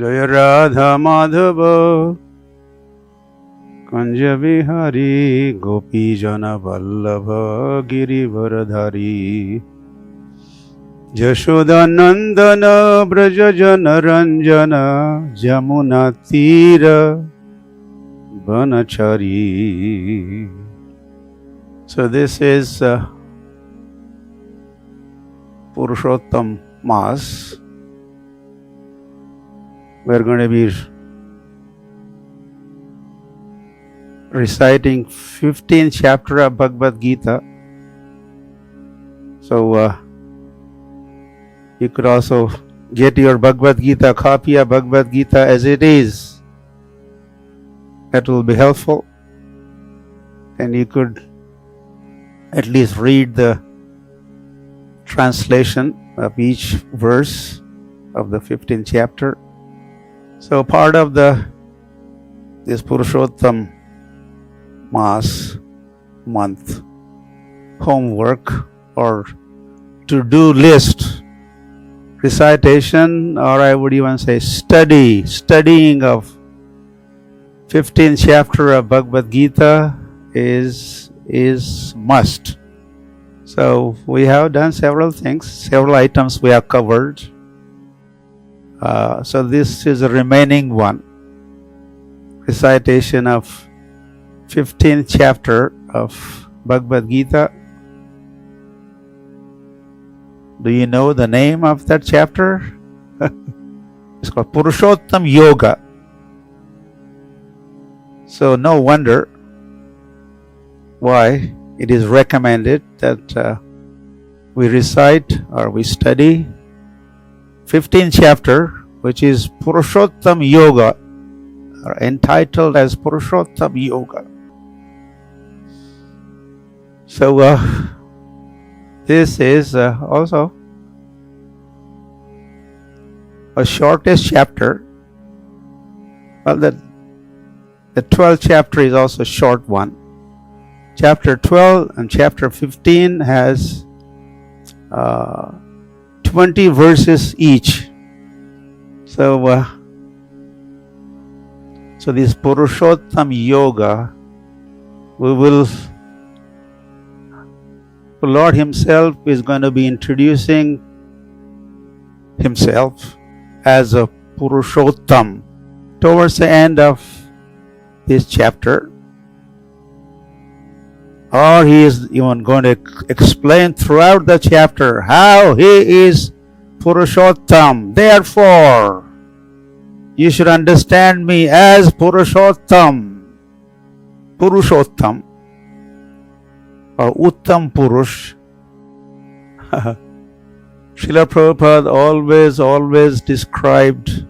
Jaya Radha Madhava Kunja Bihari Gopi Jana Vallabha Girivaradhari Jashoda Nandana Braja Jana Ranjana Jamuna Tira Vanachari. So this is Purushottama Mass. We're going to be reciting 15th chapter of Bhagavad Gita. So you could also get your Bhagavad Gita, copy of Bhagavad Gita as it is. That will be helpful. And you could at least read the translation of each verse of the 15th chapter. So part of this Purushottama Mass month homework or to-do list, recitation, or I would even say studying of 15th chapter of Bhagavad Gita is must. So we have done several things, several items we have covered. So this is the remaining one, recitation of 15th chapter of Bhagavad Gita. Do you know the name of that chapter? It's called Purushottama Yoga. So no wonder why it is recommended that we recite or we study 15th chapter, which is Purushottama Yoga, or entitled as Purushottama Yoga. So this is also a shortest chapter. Well, the 12th chapter is also a short one. Chapter 12 and chapter 15 has 20 verses each. So this Purushottama Yoga, the Lord Himself is going to be introducing Himself as a Purushottam towards the end of this chapter. Or He is even going to explain throughout the chapter how He is Purushottam. Therefore, you should understand me as Purushottam. Purushottam or Uttam Purush. Srila Prabhupada always described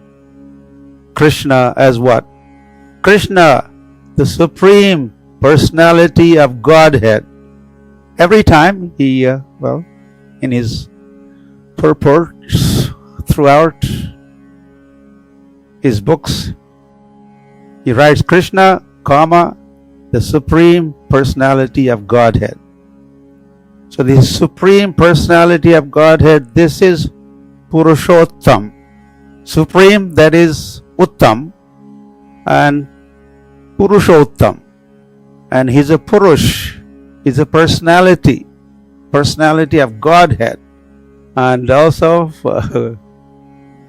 Krishna as what? Krishna, the Supreme Personality of Godhead. Every time he, in his purports throughout his books, he writes Krishna, the Supreme Personality of Godhead. So the Supreme Personality of Godhead, this is Purushottam. Supreme, that is Uttam, and Purushottam. And He's a Purush, He's a personality of Godhead. And also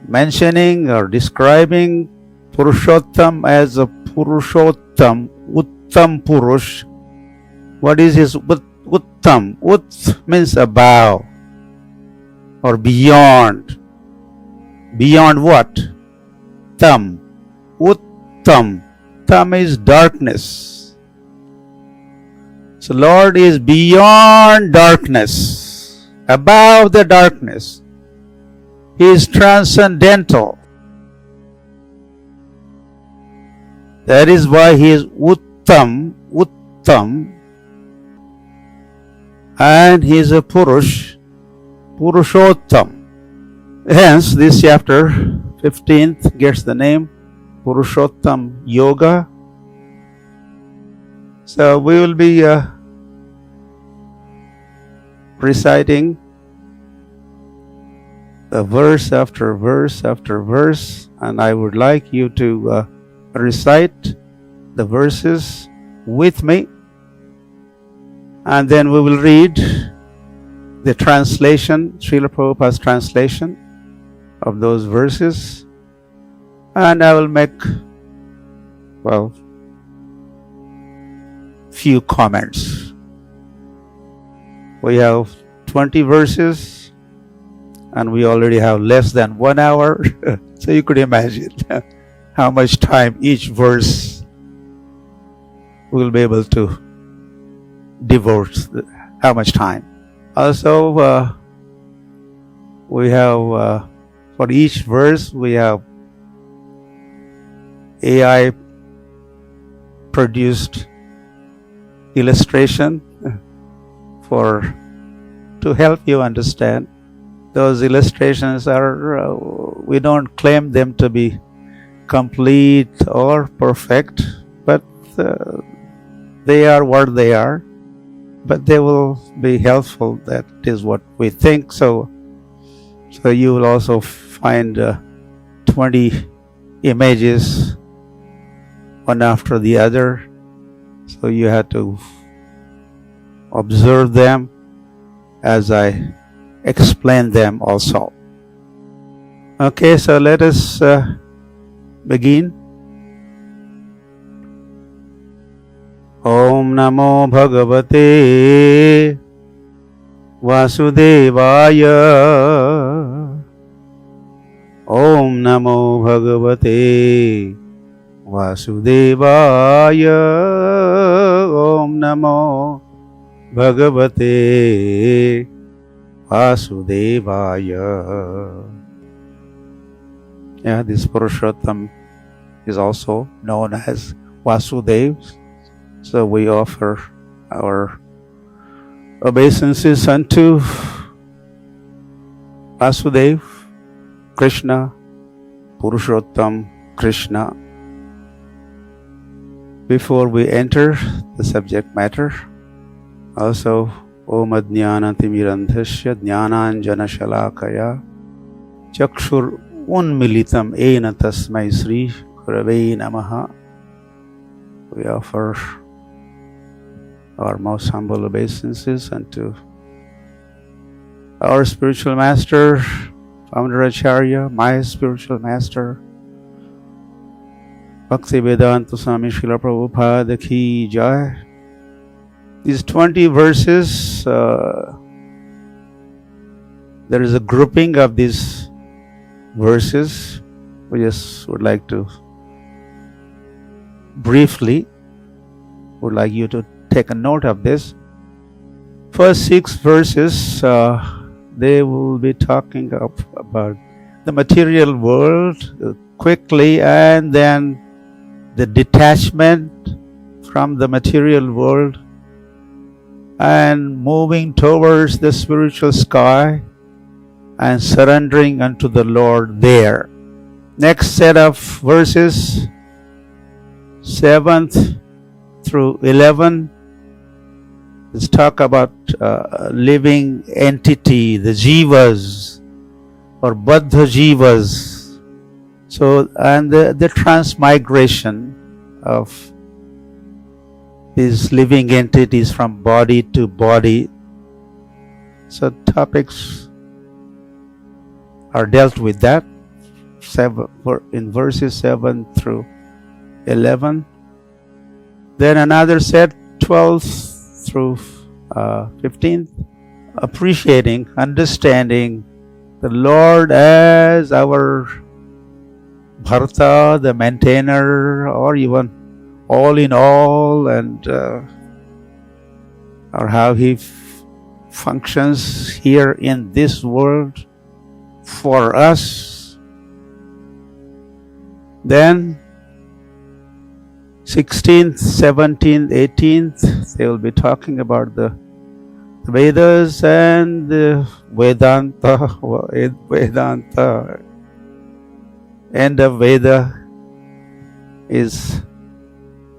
mentioning or describing Purushottam as a Purushottam, Uttam Purush. What is his Uttam? Ut means above or beyond. Beyond what? Tam. Uttam. Tam is darkness. So Lord is beyond darkness, above the darkness. He is transcendental. That is why He is Uttam, and He is a Purush, Purushottam. Hence, this chapter 15th gets the name Purushottama Yoga. So we will be reciting verse after verse after verse and I would like you to recite the verses with me, and then we will read the translation, Srila Prabhupada's translation of those verses, and I will make, few comments. We have 20 verses, and we already have less than 1 hour, so you could imagine how much time each verse will be able to devote, how much time. Also, we have, for each verse, we have AI produced illustration to help you understand. Those illustrations are, we don't claim them to be complete or perfect, but they are what they are. But they will be helpful. That is what we think. So you will also find 20 images, one after the other. So you have to observe them as I explain them also. Okay, so let us begin. Om Namo Bhagavate Vasudevaya. Om Namo Bhagavate Vasudevaya. Om Namo Bhagavate Vasudevaya. Yeah, this Purushottama is also known as Vasudev. So we offer our obeisances unto Vasudev, Krishna, Purushottama, Krishna. Before we enter the subject matter, also Om Ajnanatimirandhasya Jnananjana Shalakaya Chakshur Unmilitam Ena Tasmai Sri Gurave Namaha. We offer our most humble obeisances unto our spiritual master, founder Acharya, my spiritual master, Bhaktivedanta Swami Srila Prabhupada Ki Jai. These 20 verses, there is a grouping of these verses. We just would like to briefly, would like you to take a note of this. First 6 verses, they will be talking about the material world quickly, and then the detachment from the material world and moving towards the spiritual sky and surrendering unto the Lord there. Next set of verses, 7th through 11, let's talk about living entity, the jivas or Baddha jivas. So, and the transmigration of these living entities from body to body. So topics are dealt with that in verses 7 through 11. Then another set, 12th through 15th, appreciating, understanding the Lord as our Bharta, the maintainer, or even all in all, and or how He functions here in this world for us. Then 16th, 17th, 18th, they will be talking about the Vedas and the Vedanta. End of Veda is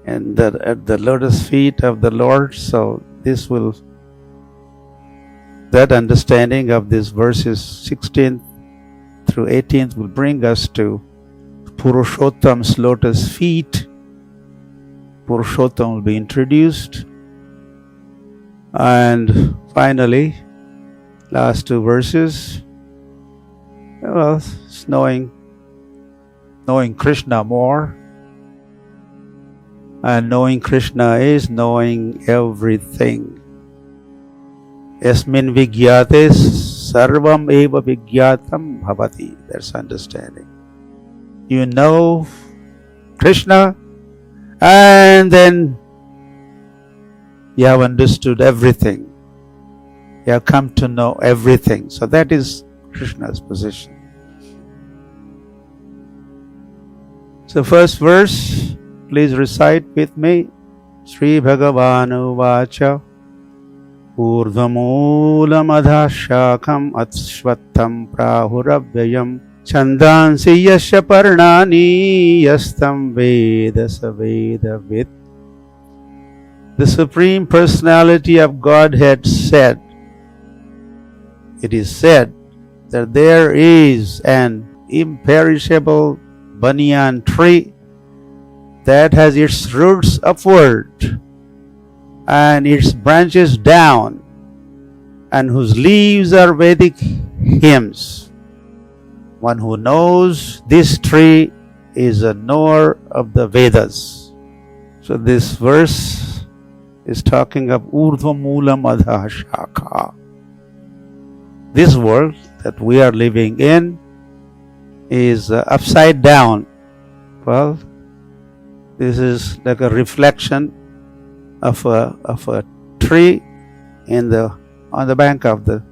at the lotus feet of the Lord. So that understanding of these verses 16th through 18th will bring us to Purushottam's lotus feet. Purushottam will be introduced. And finally, last two verses, well, it's knowing Krishna more. And knowing Krishna is knowing everything. Yasmin vigyate sarvam eva vigyatam bhavati. That's understanding. You know Krishna, and then you have understood everything. You have come to know everything. So that is Krishna's position. So first verse, please recite with me. Sri Bhagavanu Vacha Urdhamulam Adhashakam Atshvattam Prahuravyayam Chandansi Yasya Parnani Yastam Veda Saveda Vid. The Supreme Personality of Godhead said, it is said that there is an imperishable banyan tree that has its roots upward and its branches down, and whose leaves are Vedic hymns. One who knows this tree is a knower of the Vedas. So this verse is talking of Urdhva Moolam Adha Shakha. This world that we are living in is upside down. Well, this is like a reflection of a tree on the bank of the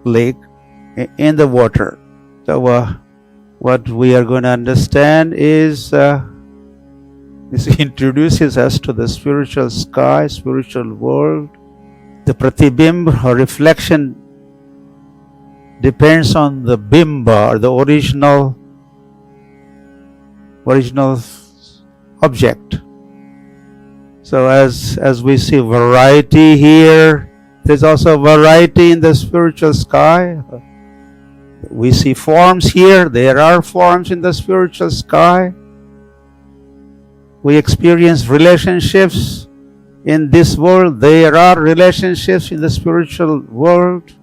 lake in the water. So what we are going to understand is this introduces us to the spiritual sky, spiritual world. The pratibimb or reflection depends on the bimba or the original object. So as we see variety here, there's also variety in the spiritual sky. We see forms here, there are forms in the spiritual sky. We experience relationships in this world, there are relationships in the spiritual world.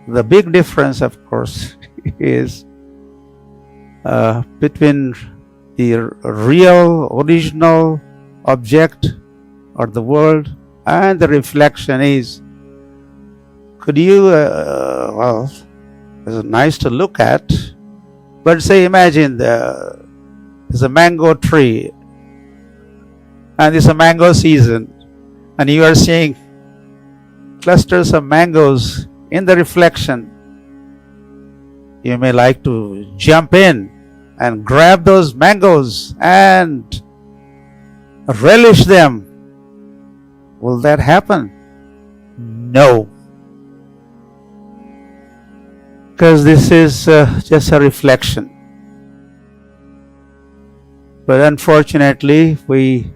The big difference, of course, is between the real, original object or the world and the reflection is, could you, well, it's nice to look at, but say imagine there's a mango tree and it's a mango season and you are seeing clusters of mangoes in the reflection. You may like to jump in and grab those mangoes and relish them. Will that happen? No. Because this is just a reflection. But unfortunately, we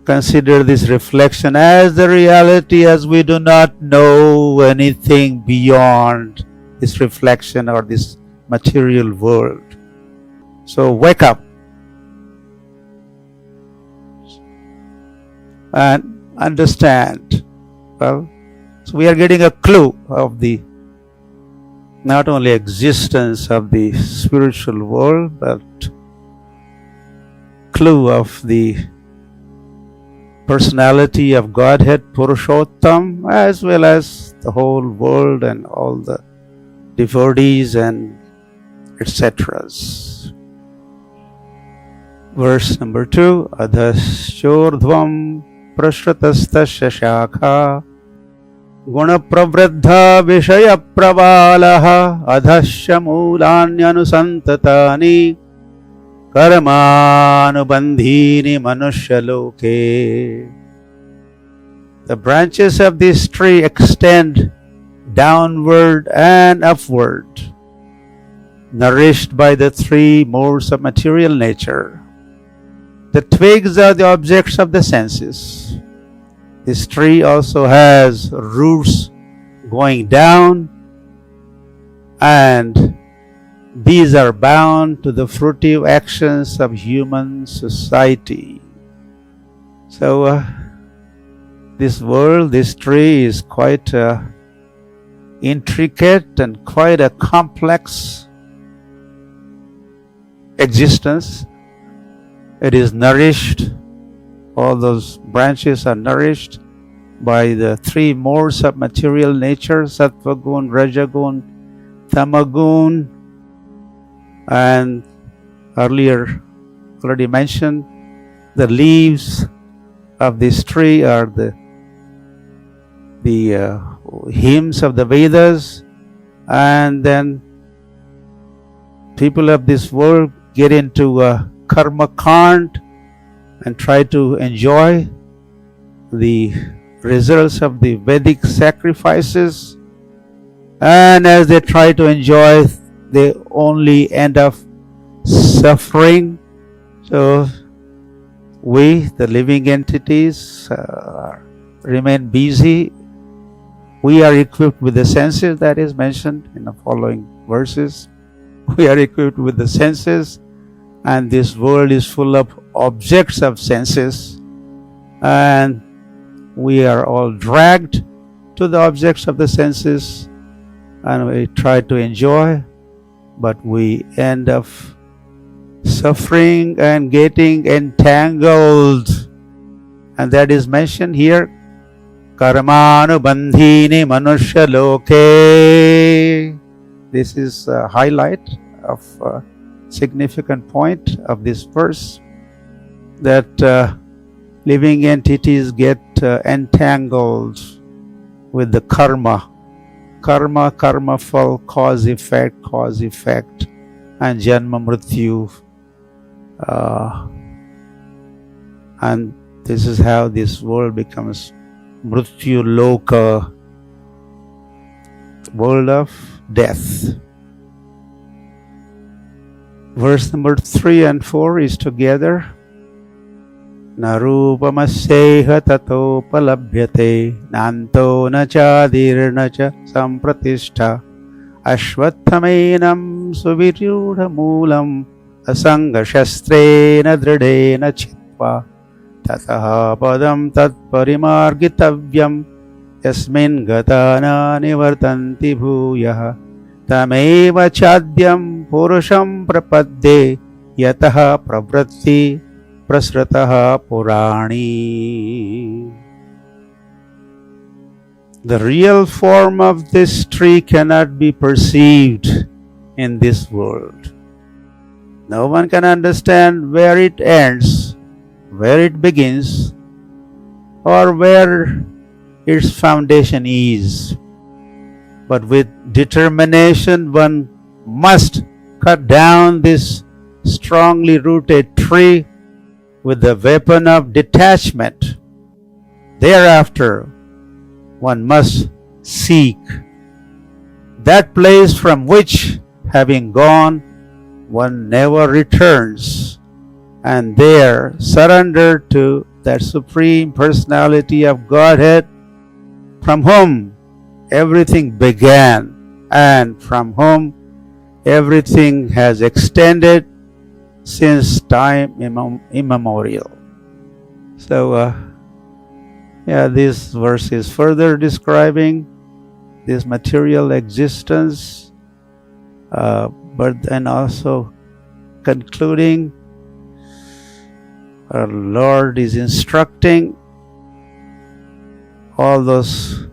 consider this reflection as the reality, as we do not know anything beyond this reflection or this material world. So wake up and understand. Well, so we are getting a clue of the not only existence of the spiritual world, but clue of the personality of Godhead, Purushottam, as well as the whole world and all the devotees and etc. Verse number 2, Adhaschordhvam prashratastasya shakha guna pravriddha vishaya pravalaha adhasya mulanyanusantatani karmanubandhini manushaloke. The branches of this tree extend downward and upward, nourished by the three modes of material nature. The twigs are the objects of the senses. This tree also has roots going down and these are bound to the fruitive actions of human society. So this world, this tree is quite intricate and quite a complex existence. It is nourished, all those branches are nourished by the three modes of material nature, Sattva gun, Rajagun, Tamagun, and earlier already mentioned, the leaves of this tree are the hymns of the Vedas, and then people of this world get into karma kand and try to enjoy the results of the Vedic sacrifices, and as they try to enjoy, they only end up suffering. So we, the living entities, remain busy. We are equipped with the senses that is mentioned in the following verses. We are equipped with the senses, and this world is full of objects of senses, and we are all dragged to the objects of the senses, and we try to enjoy, but we end up suffering and getting entangled. And that is mentioned here, karmanu bandhini manushya loke. This is a highlight of a significant point of this verse, that living entities get entangled with the karma. Karma fall, cause effect, and janma mrityu. And this is how this world becomes mrityu loka, world of death. Verse number 3 and 4 is together. Narupamasyeha tatopalabhyate nanto na chadirna cha sampratishta ashvatthaменam suviryudha moolam asanga shastrena dridena chitva tataha padam tat parimargitavyam yasmin gatana nivartanti bhuyah tameva chadyam purusham prapadde yataha pravritti prasrataha purani. The real form of this tree cannot be perceived in this world. No one can understand where it ends, where it begins, or where its foundation is. But with determination, one must cut down this strongly rooted tree with the weapon of detachment. Thereafter, one must seek that place from which, having gone, one never returns, and there surrender to that Supreme Personality of Godhead, from whom everything began and from whom everything has extended since time immemorial. So, this verse is further describing this material existence, but then also concluding, our Lord is instructing all those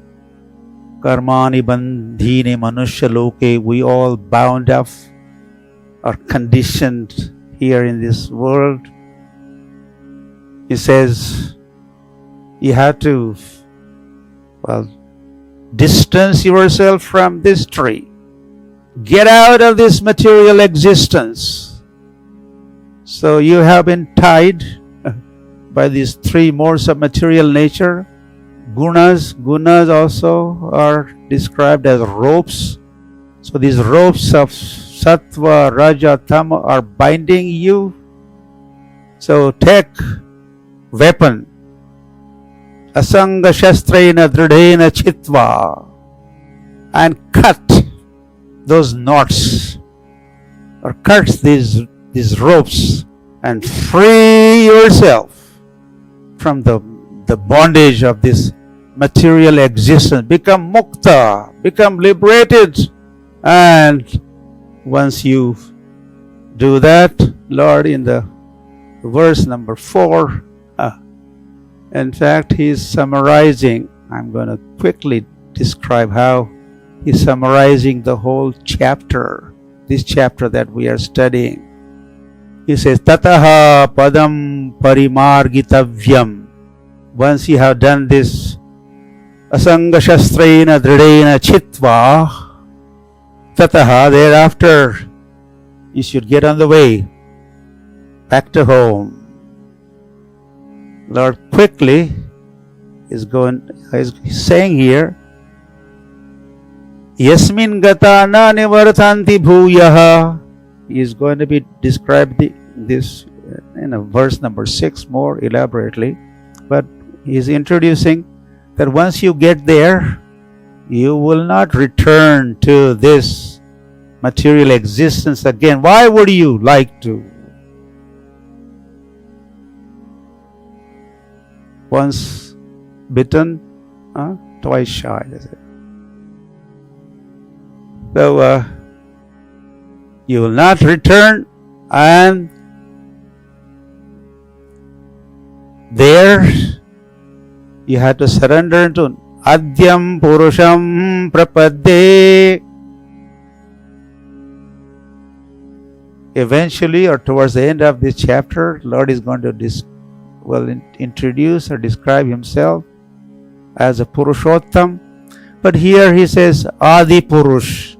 karmani bandhini manushya loke, we all bound up or conditioned here in this world. He says you have to distance yourself from this tree. Get out of this material existence. So you have been tied by these three modes of material nature. Gunas also are described as ropes. So these ropes of Sattva, Raja, Tama are binding you. So take weapon. Asanga shastrena dridena chitva, and cut those knots or cut these ropes and free yourself from the bondage of this material existence. Become mukta, become liberated. And once you do that, Lord, in the verse number 4, in fact, he's summarizing. I'm going to quickly describe how he's summarizing the whole chapter, this chapter that we are studying. He says, Tataha padam parimargitavyam. Once you have done this, asanga shastrena dridena chitva, tataha, thereafter, you should get on the way back to home. Lord quickly is saying here, Yasmin gata na nivartanti bhuyaha. He is going to be describing this in verse number 6 more elaborately. But he is introducing that once you get there, you will not return to this material existence again. Why would you like to? Once bitten, twice shy, is it? So, you will not return, and there you have to surrender to Adyam Purusham Prapadde. Eventually, or towards the end of this chapter, Lord is going to introduce or describe himself as a Purushottama. But here he says Adi Purush.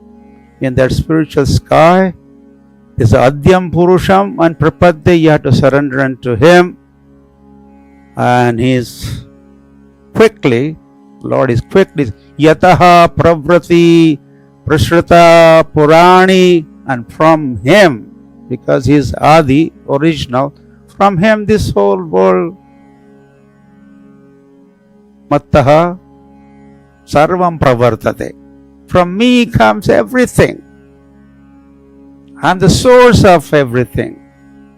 In that spiritual sky, there's Adyam Purusham and Prapadde. You have to surrender unto him. And he's quickly, Lord is quickly, Yataha Pravrati Prashrita Purani. And from him, because he is Adi, original, from him this whole world, Mattaha Sarvam Pravartate. From me comes everything. I'm the source of everything.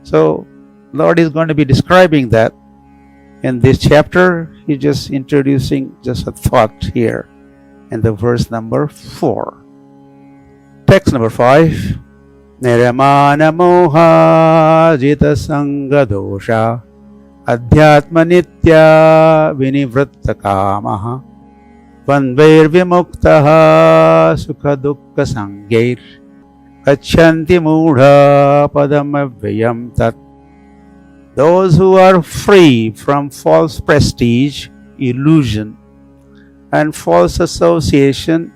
So, Lord is going to be describing that in this chapter. He's just introducing just a thought here in the verse number 4. Text number 5. Niramana moha jita sanga dosha adhyatma nitya vinivritta kamaha vanvair vimuktaha sukha dukkha sangair gachanti mudha padamavyam tat. Those who are free from false prestige, illusion, and false association,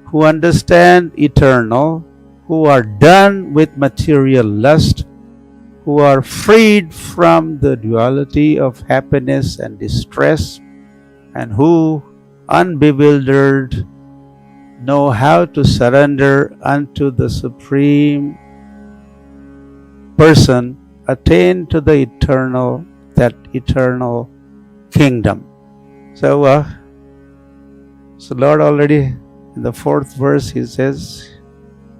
who understand eternal, who are done with material lust, who are freed from the duality of happiness and distress, and who, unbewildered, know how to surrender unto the Supreme Person, attain to the eternal, that eternal kingdom. So Lord already in the 4th verse he says,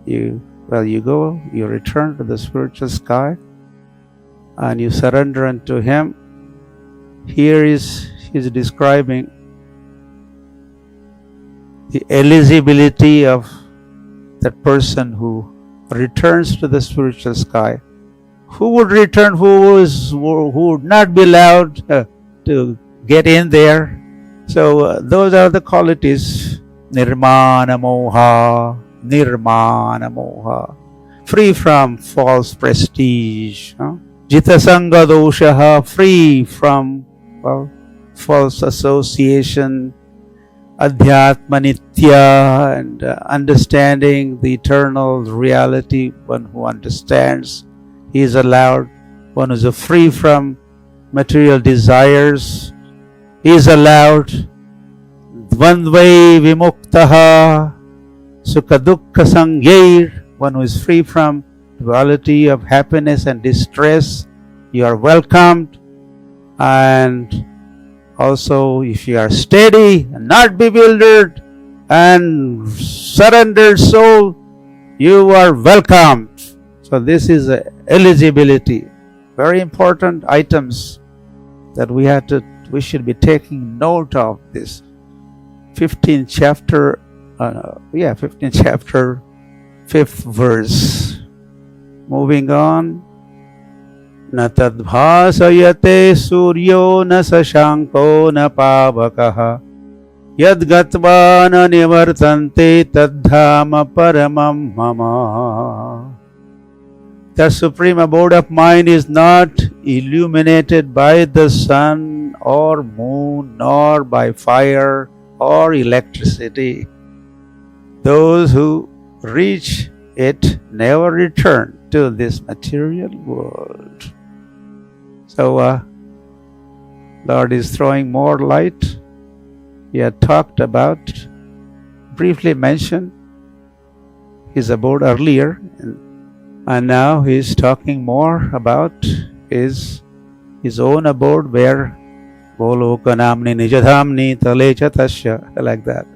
you return to the spiritual sky and you surrender unto him. Here he's describing the eligibility of that person who returns to the spiritual sky. Who would return? Who would not be allowed to get in there? So those are the qualities. Nirmana moha, free from false prestige. Jita sanga doshaha, free from false association. Adhyatma nitya, and understanding the eternal reality. One who understands, he is allowed. One who is free from material desires, he is allowed. Dvandvai vimuktaha sukha dukkha sangair. One who is free from duality of happiness and distress, you are welcomed. And also, if you are steady and not bewildered and surrendered soul, you are welcomed. So this is eligibility. Very important items that we should be taking note of this. 15th chapter, 15th chapter, 5th verse. Moving on. Na tadbhasayate suryo na sashanko na pavakaha yad gatva na nivartante tadhama paramam mama. The supreme abode of mind is not illuminated by the sun or moon nor by fire or electricity. Those who reach it never return to this material world. So, Lord is throwing more light. He had talked about, briefly mentioned his abode earlier, and now he is talking more about his own abode, where Lokanamni nijadhamni talecha tasya, like that.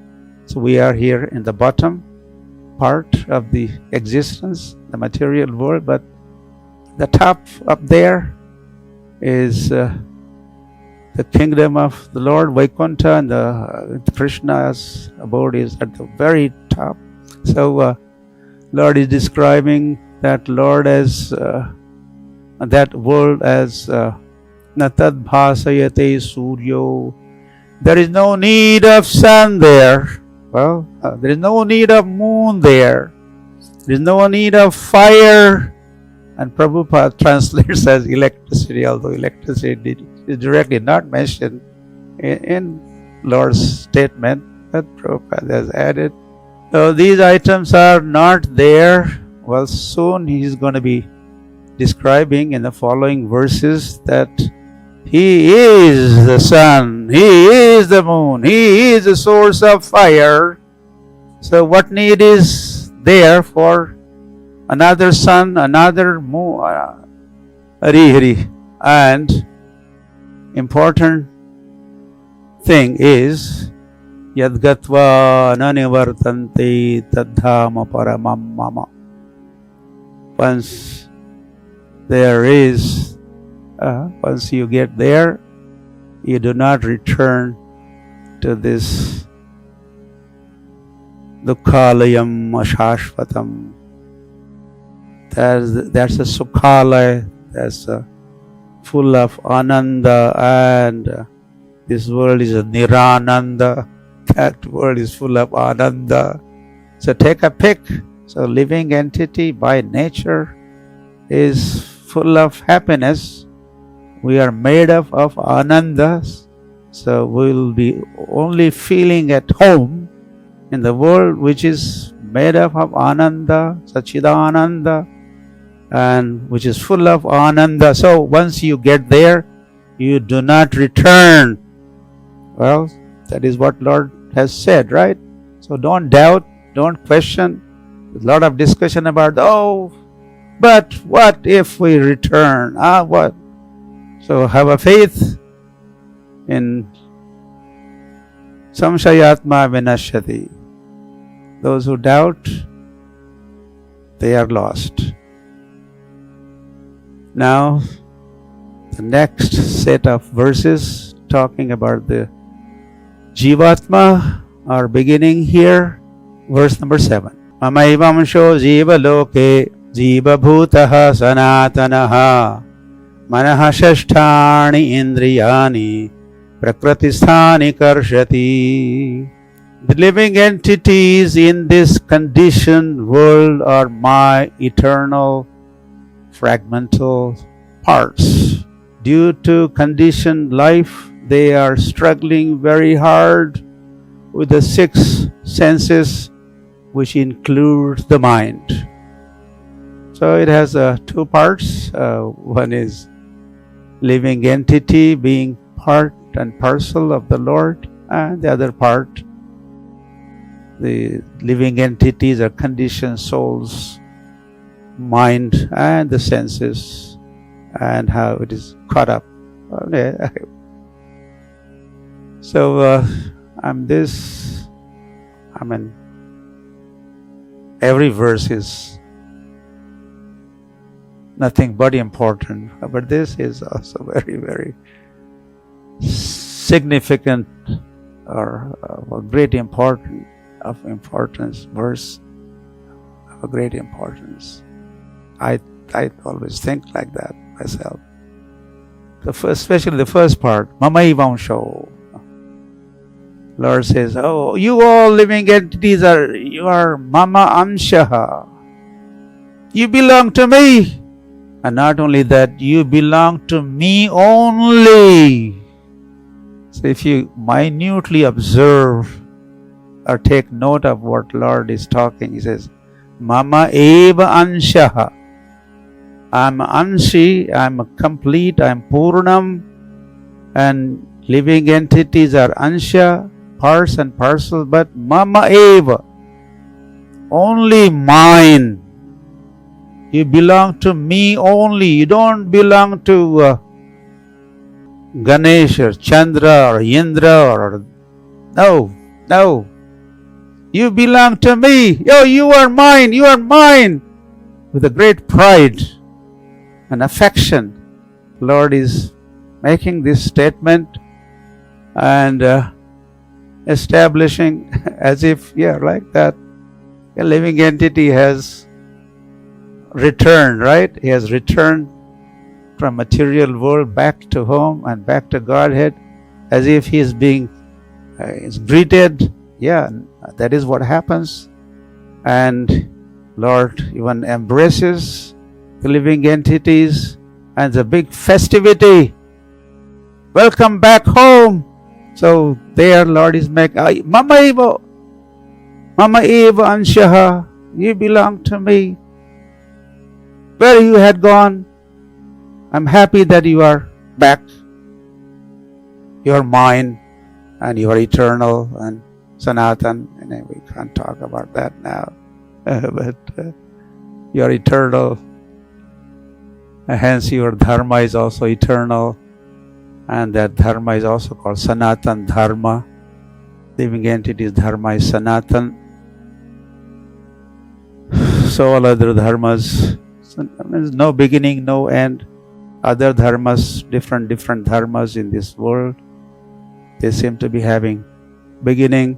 So we are here in the bottom part of the existence, the material world, but the top up there is the kingdom of the Lord, Vaikuntha, and the Krishna's abode is at the very top. So Lord is describing that Lord as that world as natad bhasayate suryo. There is no need of sun there. Well, there is no need of moon there. There is no need of fire. And Prabhupada translates as electricity, although electricity is directly not mentioned in Lord's statement, but Prabhupada has added. So these items are not there. Well, soon he is going to be describing in the following verses that He is the sun, He is the moon, He is the source of fire. So what need is there for another sun, another moon? Hari. And important thing is yadgatva nanivartante tadhama paramam mama. Once once you get there, you do not return to this dukhalayam ashashvatam. That's a sukhalaya, that's full of ananda, and this world is a nirananda. That world is full of ananda. So take a pick. So living entity by nature is full of happiness. We are made up of anandas. So we will be only feeling at home in the world which is made up of ananda, sachidananda, and which is full of ananda. So once you get there, you do not return. Well, that is what Lord has said, right? So don't doubt, don't question. There's a lot of discussion about, but what if we return? What? So have a faith in samshayatma vinashyati. Those who doubt, they are lost. Now, the next set of verses talking about the Jivatma are beginning here, verse number 7. Amaivamsho jiva loke jiva bhutaha sanatanaha manaha shasthani indriyani prakritisthani karshati. The living entities in this conditioned world are my eternal fragmental parts. Due to conditioned life, they are struggling very hard with the 6 senses, which includes the mind. So it has 2 parts. One is living entity being part and parcel of the Lord, and the other part, the living entities are conditioned souls, mind and the senses, and how it is caught up. So every verse is nothing but important. But this is also very, very significant or of great importance verse of great importance. I always think like that myself. Especially the first part, Mamaivansho. Lord says, oh, you all living entities you are Mama Amshaha. You belong to me. And not only that, you belong to me only. So if you minutely observe or take note of what Lord is talking, He says, Mama eva anshaha. I'm Anshi, I'm complete, I'm Purnam, and living entities are Ansha, parts and parcels, but Mama eva, only mine. You belong to me only. You don't belong to Ganesh or Chandra or Indra or no. You belong to me. Oh, you are mine. You are mine. With a great pride and affection, Lord is making this statement and establishing as if, like that, a living entity has returned, right? He has returned from material world back to home and back to Godhead, as if he is being is greeted. Yeah, that is what happens. And Lord even embraces the living entities, and it's a big festivity. Welcome back home. So there Lord is making, Mama Eva Anshaha, you belong to me. Where you had gone, I'm happy that you are back. You are mine, and you are eternal and Sanatan. And we can't talk about that now. But you are eternal. Hence your dharma is also eternal. And that dharma is also called Sanatan Dharma. Living entity's dharma is Sanatan. So all other dharmas, there's no beginning, no end. Other dharmas, different dharmas in this world, they seem to be having beginning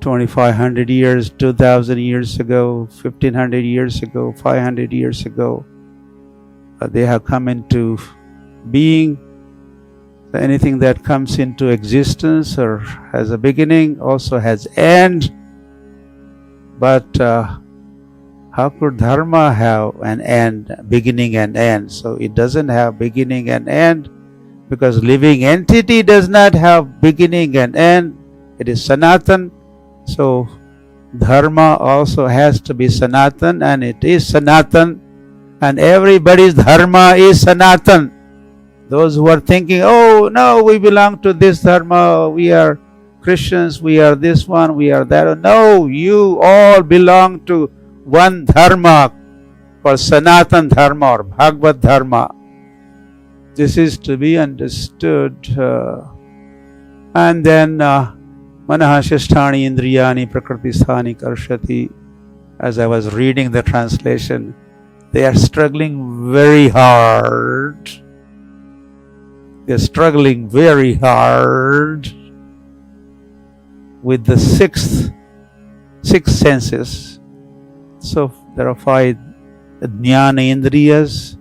2,500 years, 2,000 years ago, 1,500 years ago, 500 years ago. They have come into being. So anything that comes into existence or has a beginning also has end. But how could dharma have an end, beginning and end? So it doesn't have beginning and end because living entity does not have beginning and end. It is Sanatan. So dharma also has to be Sanatan, and it is Sanatan. And everybody's dharma is Sanatan. Those who are thinking, oh no, we belong to this dharma, we are Christians, we are this one, we are that. No, you all belong to one dharma called Sanatan Dharma or Bhagavad Dharma. This is to be understood. And then Manaha Shasthani Indriyani Prakritisthani Karshati. As I was reading the translation, they are struggling very hard. They're struggling very hard with the six senses. So there are 5 Jnana Indriyas,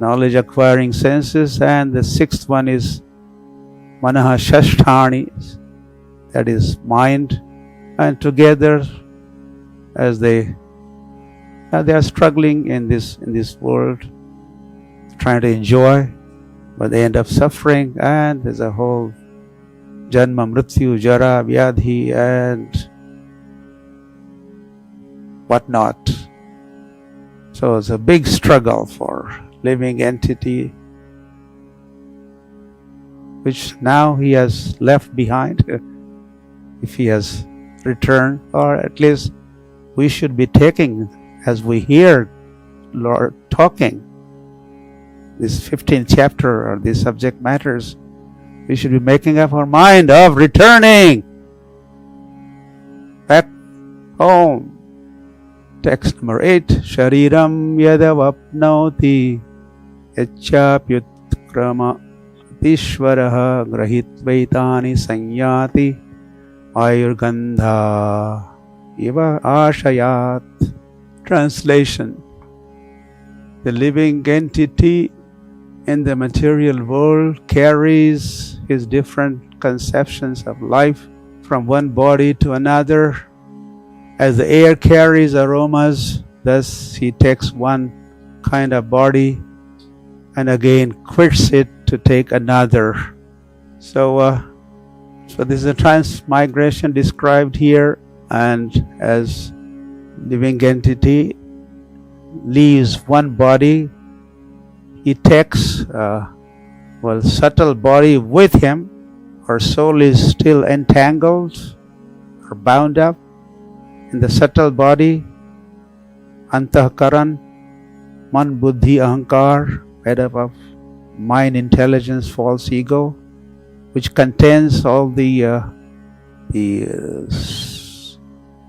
knowledge acquiring senses, and the 6th one is Manaha Shasthani, that is mind. And together, as they are struggling in this world, trying to enjoy, but they end up suffering, and there's a whole Janma, Mrityu, Jara, Vyadhi, and whatnot. So it's a big struggle for living entity, which now he has left behind, if he has returned, or at least we should be taking, as we hear Lord talking, this 15th chapter or these subject matters, we should be making up our mind of returning back home. Text number 8. Shariram yadavapnauti yachapyutkrama Ishvaraha grahitvaitani sanyati ayurgandha iva ashayat. Translation. The living entity in the material world carries his different conceptions of life from one body to another. As the air carries aromas, thus he takes one kind of body and again quits it to take another. So this is a transmigration described here, and as living entity leaves one body, he takes subtle body with him. Our soul is still entangled or bound up in the subtle body, antahkaran, man, buddhi, ahankar, made up of mind, intelligence, false ego, which contains all the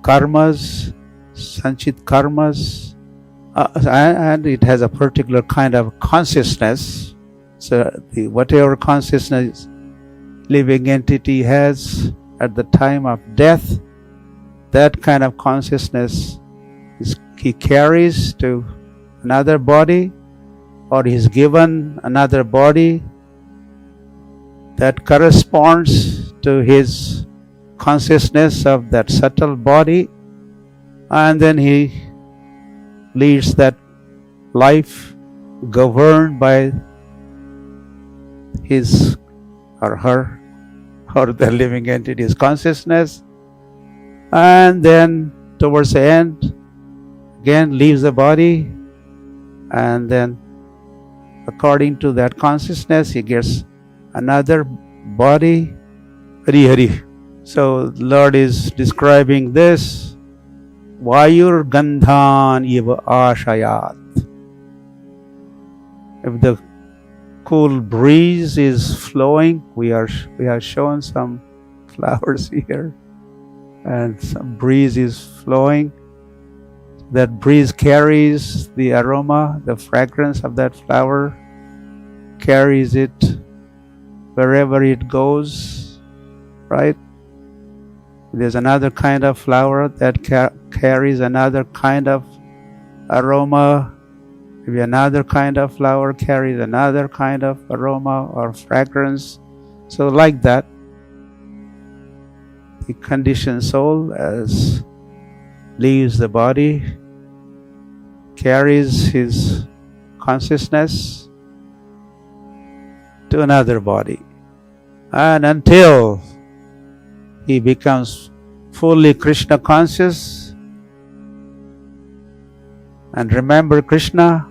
karmas, sanchit karmas, and it has a particular kind of consciousness. So whatever consciousness living entity has at the time of death, that kind of consciousness he carries to another body, or is given another body that corresponds to his consciousness of that subtle body, and then he leads that life governed by his or her or the living entity's consciousness, and then towards the end again leaves the body, and then according to that consciousness he gets another body. Hari Hari. So Lord is describing this. Vayur gandhan iva ashayat. If the cool breeze is flowing, we are shown some flowers here, and some breeze is flowing. That breeze carries the aroma, the fragrance of that flower, carries it wherever it goes, right? There's another kind of flower that carries another kind of aroma. Maybe another kind of flower carries another kind of aroma or fragrance. So like that, the conditioned soul, as leaves the body, carries his consciousness to another body, and until he becomes fully Krishna conscious and remember Krishna,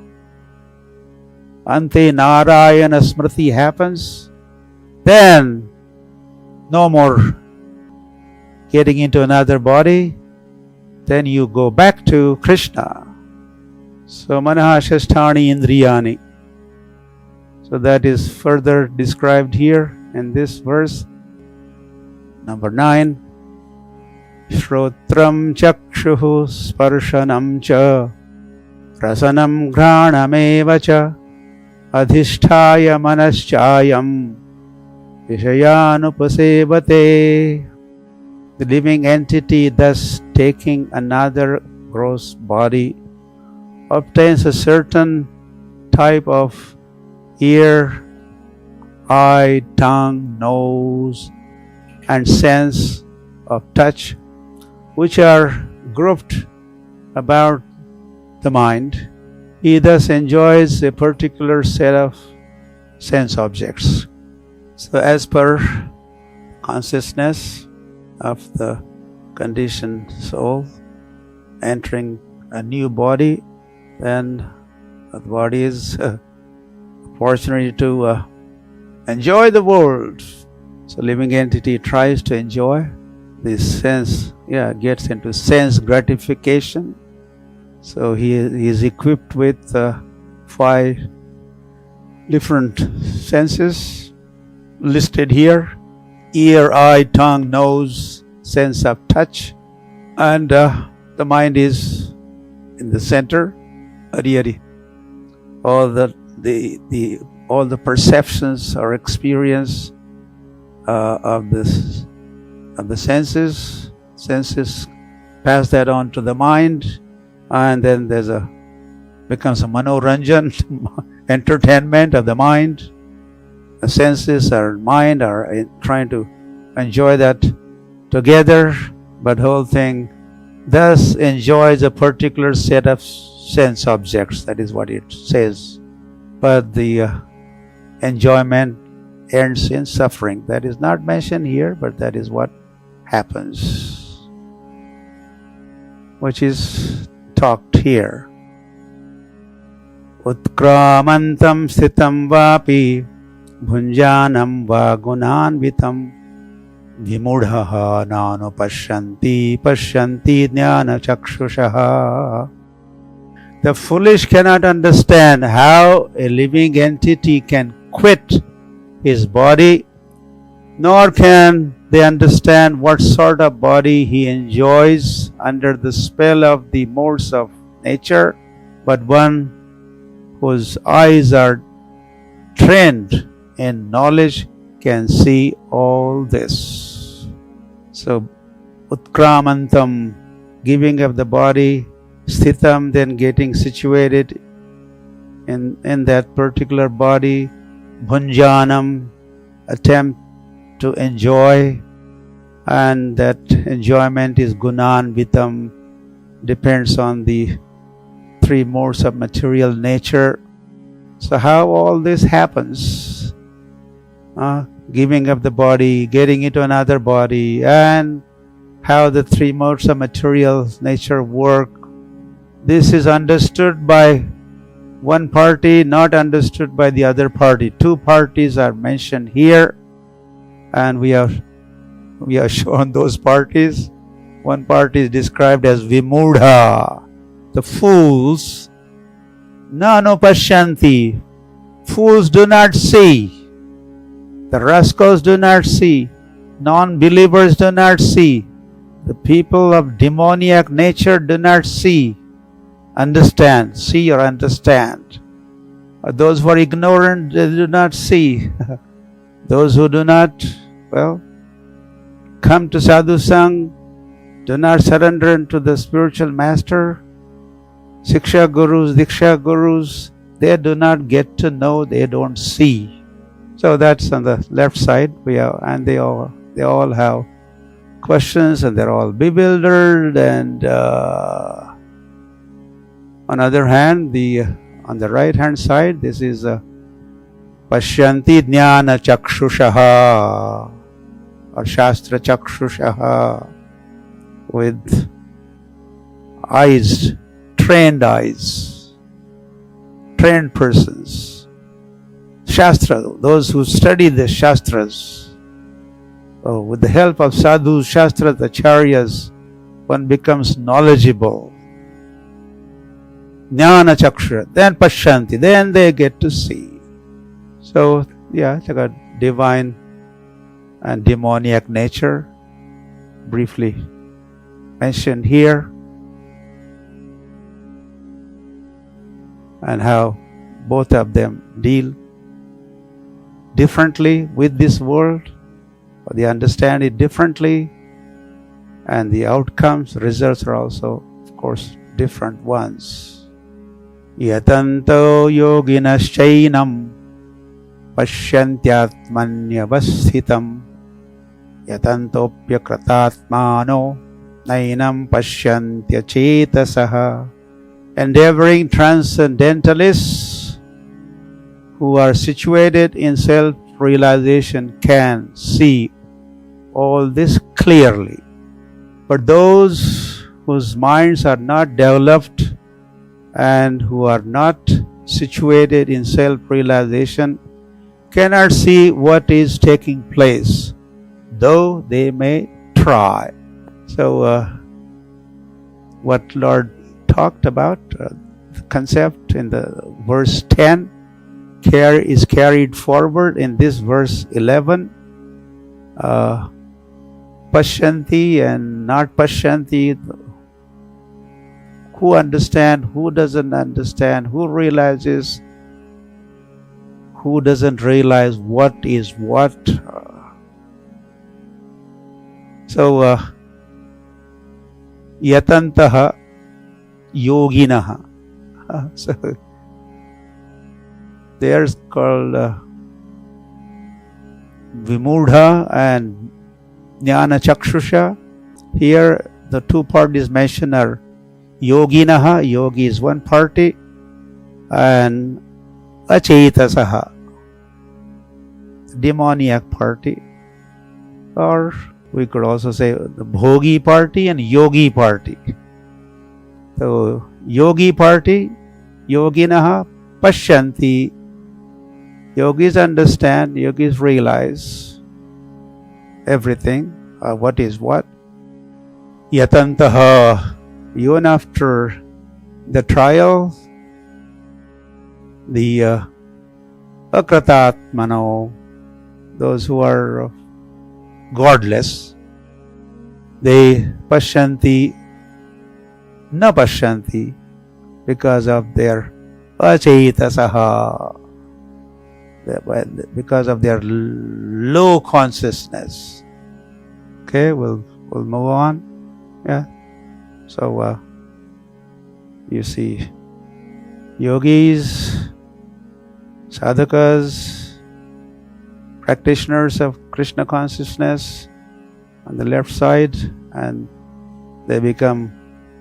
Ante Narayana Smriti happens, then no more getting into another body, then you go back to Krishna. So Manaha Shasthani Indriyani. So that is further described here in this verse. Number 9. Shrotram chakshuhu sparshanam cha rasanam ghranameva cha adhisthaya manaschayam vishayanupasevate. The living entity, thus taking another gross body, obtains a certain type of ear, eye, tongue, nose, and sense of touch, which are grouped about the mind. He thus enjoys a particular set of sense objects. So as per consciousness of the conditioned soul entering a new body, then the body is opportunity to enjoy the world. So living entity tries to enjoy this sense, gets into sense gratification. So he is equipped with 5 different senses listed here: ear, eye, tongue, nose, sense of touch. And the mind is in the center. Hari Hari. All the perceptions or experience of the senses pass that on to the mind, and then becomes a manoranjan, entertainment of the mind. The senses or mind are trying to enjoy that together, but the whole thing thus enjoys a particular set of sense objects. That is what it says. But the enjoyment ends in suffering. That is not mentioned here, but that is what happens, which is talked here. Utkramantam sthitam vapi bhunjanam va gunanvitam vimudhaha nano pashyanti jnana chakshushaha. The foolish cannot understand how a living entity can quit his body, nor can they understand what sort of body he enjoys under the spell of the modes of nature, but one whose eyes are trained in knowledge can see all this. So, utkramantam, giving up the body, sthitam, then getting situated in that particular body, bhunjanam, attempt to enjoy, and that enjoyment is gunanvitam, depends on the three modes of material nature. So how all this happens? Giving up the body, getting into another body, and how the three modes of material nature work. This is understood by one party, not understood by the other party. Two parties are mentioned here, and we are shown those parties. One party is described as vimudha, the fools. Nano pashyanti, fools do not see. The rascals do not see. Non-believers do not see. The people of demoniac nature do not see. Understand, see or understand. Those who are ignorant, they do not see. Those who do not, come to sadhu sang, do not surrender into the spiritual master, Siksha gurus, Diksha gurus, they do not get to know, they don't see. So that's on the left side. And they all have questions, and they're all bewildered. And on the other hand, on the right hand side, this is Pashyanti jnana chakshushaha, or Shastra chakshushaha, with eyes, trained persons. Shastra, those who study the Shastras, with the help of sadhus, Shastras, acharyas, one becomes knowledgeable. Jnana chakshura, then pashyanti, then they get to see. So, it's got divine and demoniac nature, briefly mentioned here, and how both of them deal differently with this world, or they understand it differently, and the outcomes, results are also, of course, different ones. Yatanto yoginaschainam pasyantyatmanyavasthitam yatantopyakratatmano nainam pasyantyachetasaha. Endeavoring transcendentalists who are situated in self-realization can see all this clearly. But those whose minds are not developed and who are not situated in self-realization cannot see what is taking place, though they may try. So, what Lord talked about, the concept in the verse 10, is carried forward in this verse 11. Pashyanti and not pashyanti, who understands, who doesn't understand, who realizes, who doesn't realize what is what. So, yatantaha yoginaha. So, they are called Vimudha and Jnana Chakshusha. Here, the two parties mentioned are Yoginaha, yogi is one party, and Achetasaha, demoniac party. Or we could also say the Bhogi party and Yogi party. So, Yogi party, Yoginaha Pashyanti. Yogis understand, yogis realize everything, what is what. Yatantaha, even after the trial, the akratatmano, those who are godless, they pashyanti, na pashyanti, because of their achetasaha, because of their low consciousness. Okay, we'll move on. Yeah. So you see, yogis, sadhakas, practitioners of Krishna consciousness on the left side, and they become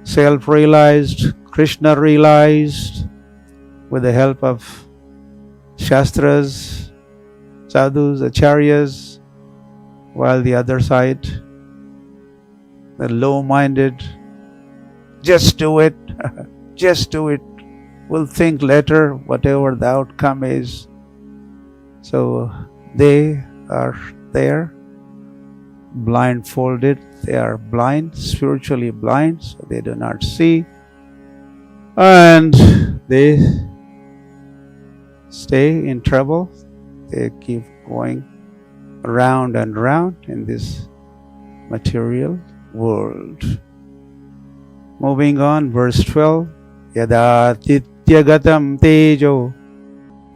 self-realized, Krishna-realized with the help of Shastras, sadhus, acharyas, while the other side, the low-minded, just do it, just do it, we'll think later, whatever the outcome is. So they are there, blindfolded, they are blind, spiritually blind, so they do not see, and they stay in trouble. They keep going round and round in this material world. Moving on, verse 12. Yada tityagatam tejo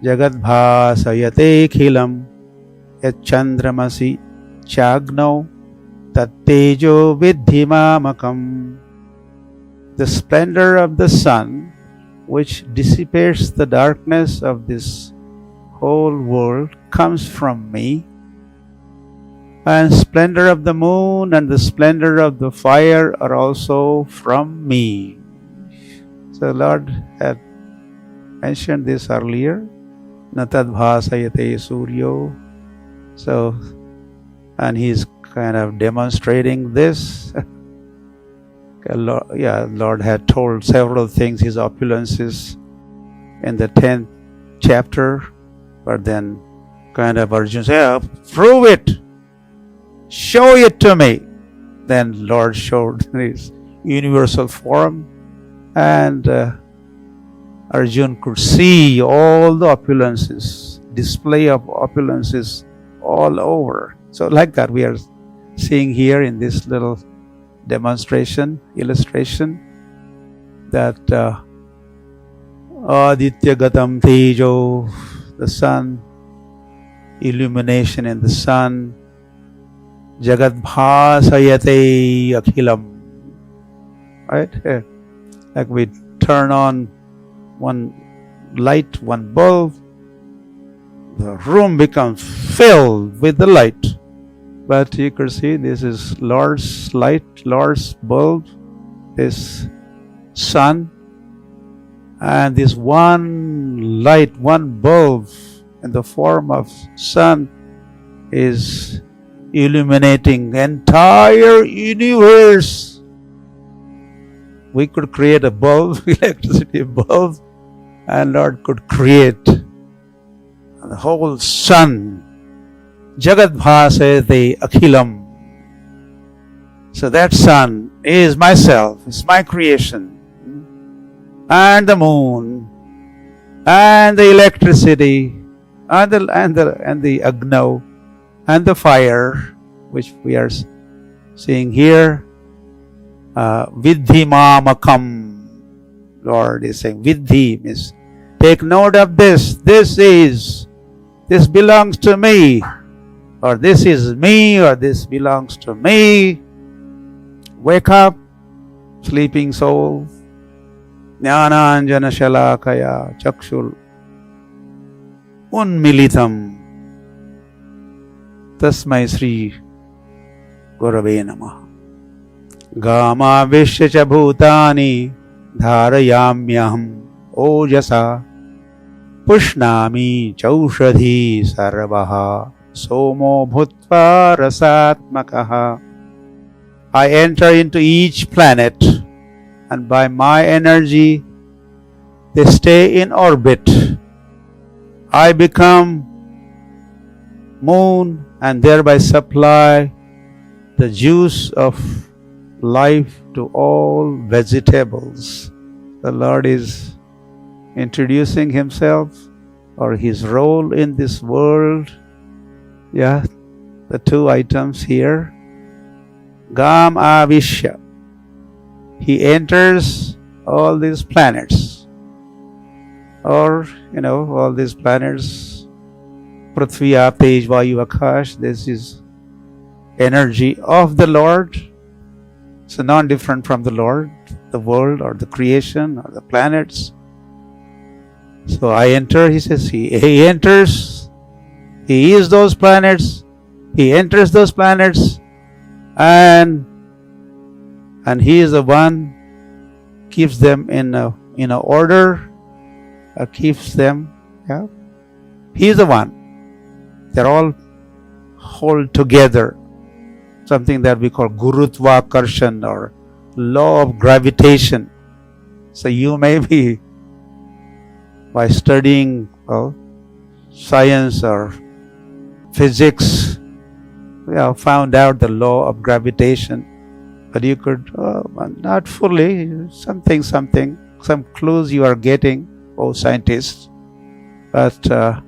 jagat bhasayate khilam yachandramasi chagno tat tejo vidhimamakam. The splendor of the sun, which dissipates the darkness of this whole world, comes from me, and splendor of the moon and the splendor of the fire are also from me. So Lord had mentioned this earlier. Natad bhasayate suryo. So, and he's kind of demonstrating this. Lord had told several things, his opulences in the 10th chapter, but then kind of Arjuna said, prove it, show it to me. Then Lord showed his universal form, and Arjuna could see all the opulences, display of opulences all over. So like that we are seeing here in this little demonstration, illustration, that Aditya Gatam Tejo, the sun, illumination in the sun, Jagat Bhasayate Akhilam. Right? Like we turn on one light, one bulb, the room becomes filled with the light. But you can see this is Lord's light, Lord's bulb, this sun, and this one light, one bulb in the form of sun is illuminating the entire universe. We could create a bulb, electricity bulb, and Lord could create the whole sun. Jagat bhasayate akhilam. So that sun is myself, it's my creation. And the moon, and the electricity, and the agno, and the fire, which we are seeing here, vidhimamakam. Lord is saying, Vidhi means take note of this. This belongs to me. Or this is me, or this belongs to me. Wake up, sleeping soul. Jnananjana shalakaya chakshul unmilitam tasmai Sri Gurave Namaha. Gama vishya bhutani dharayamyaham ojasa pushnami chaushadhi sarvaha somo bhutva rasatmakaha. I enter into each planet, and by my energy they stay in orbit. I become moon and thereby supply the juice of life to all vegetables. The Lord is introducing Himself or His role in this world. Yeah, the two items here. Gam Avishya. He enters all these planets. Or, all these planets. Prithvi, Tej, Vayu, Akash. This is energy of the Lord. So non-different from the Lord, the world or the creation or the planets. So I enter, he says, he enters. He is those planets. He enters those planets. And He is the one keeps them in a order, keeps them. Yeah, He is the one. They're all hold together. Something that we call Gurutva-karshan or law of gravitation. So you may be, by studying science or physics, found out the law of gravitation, but you could not fully, some clues you are getting, scientists. But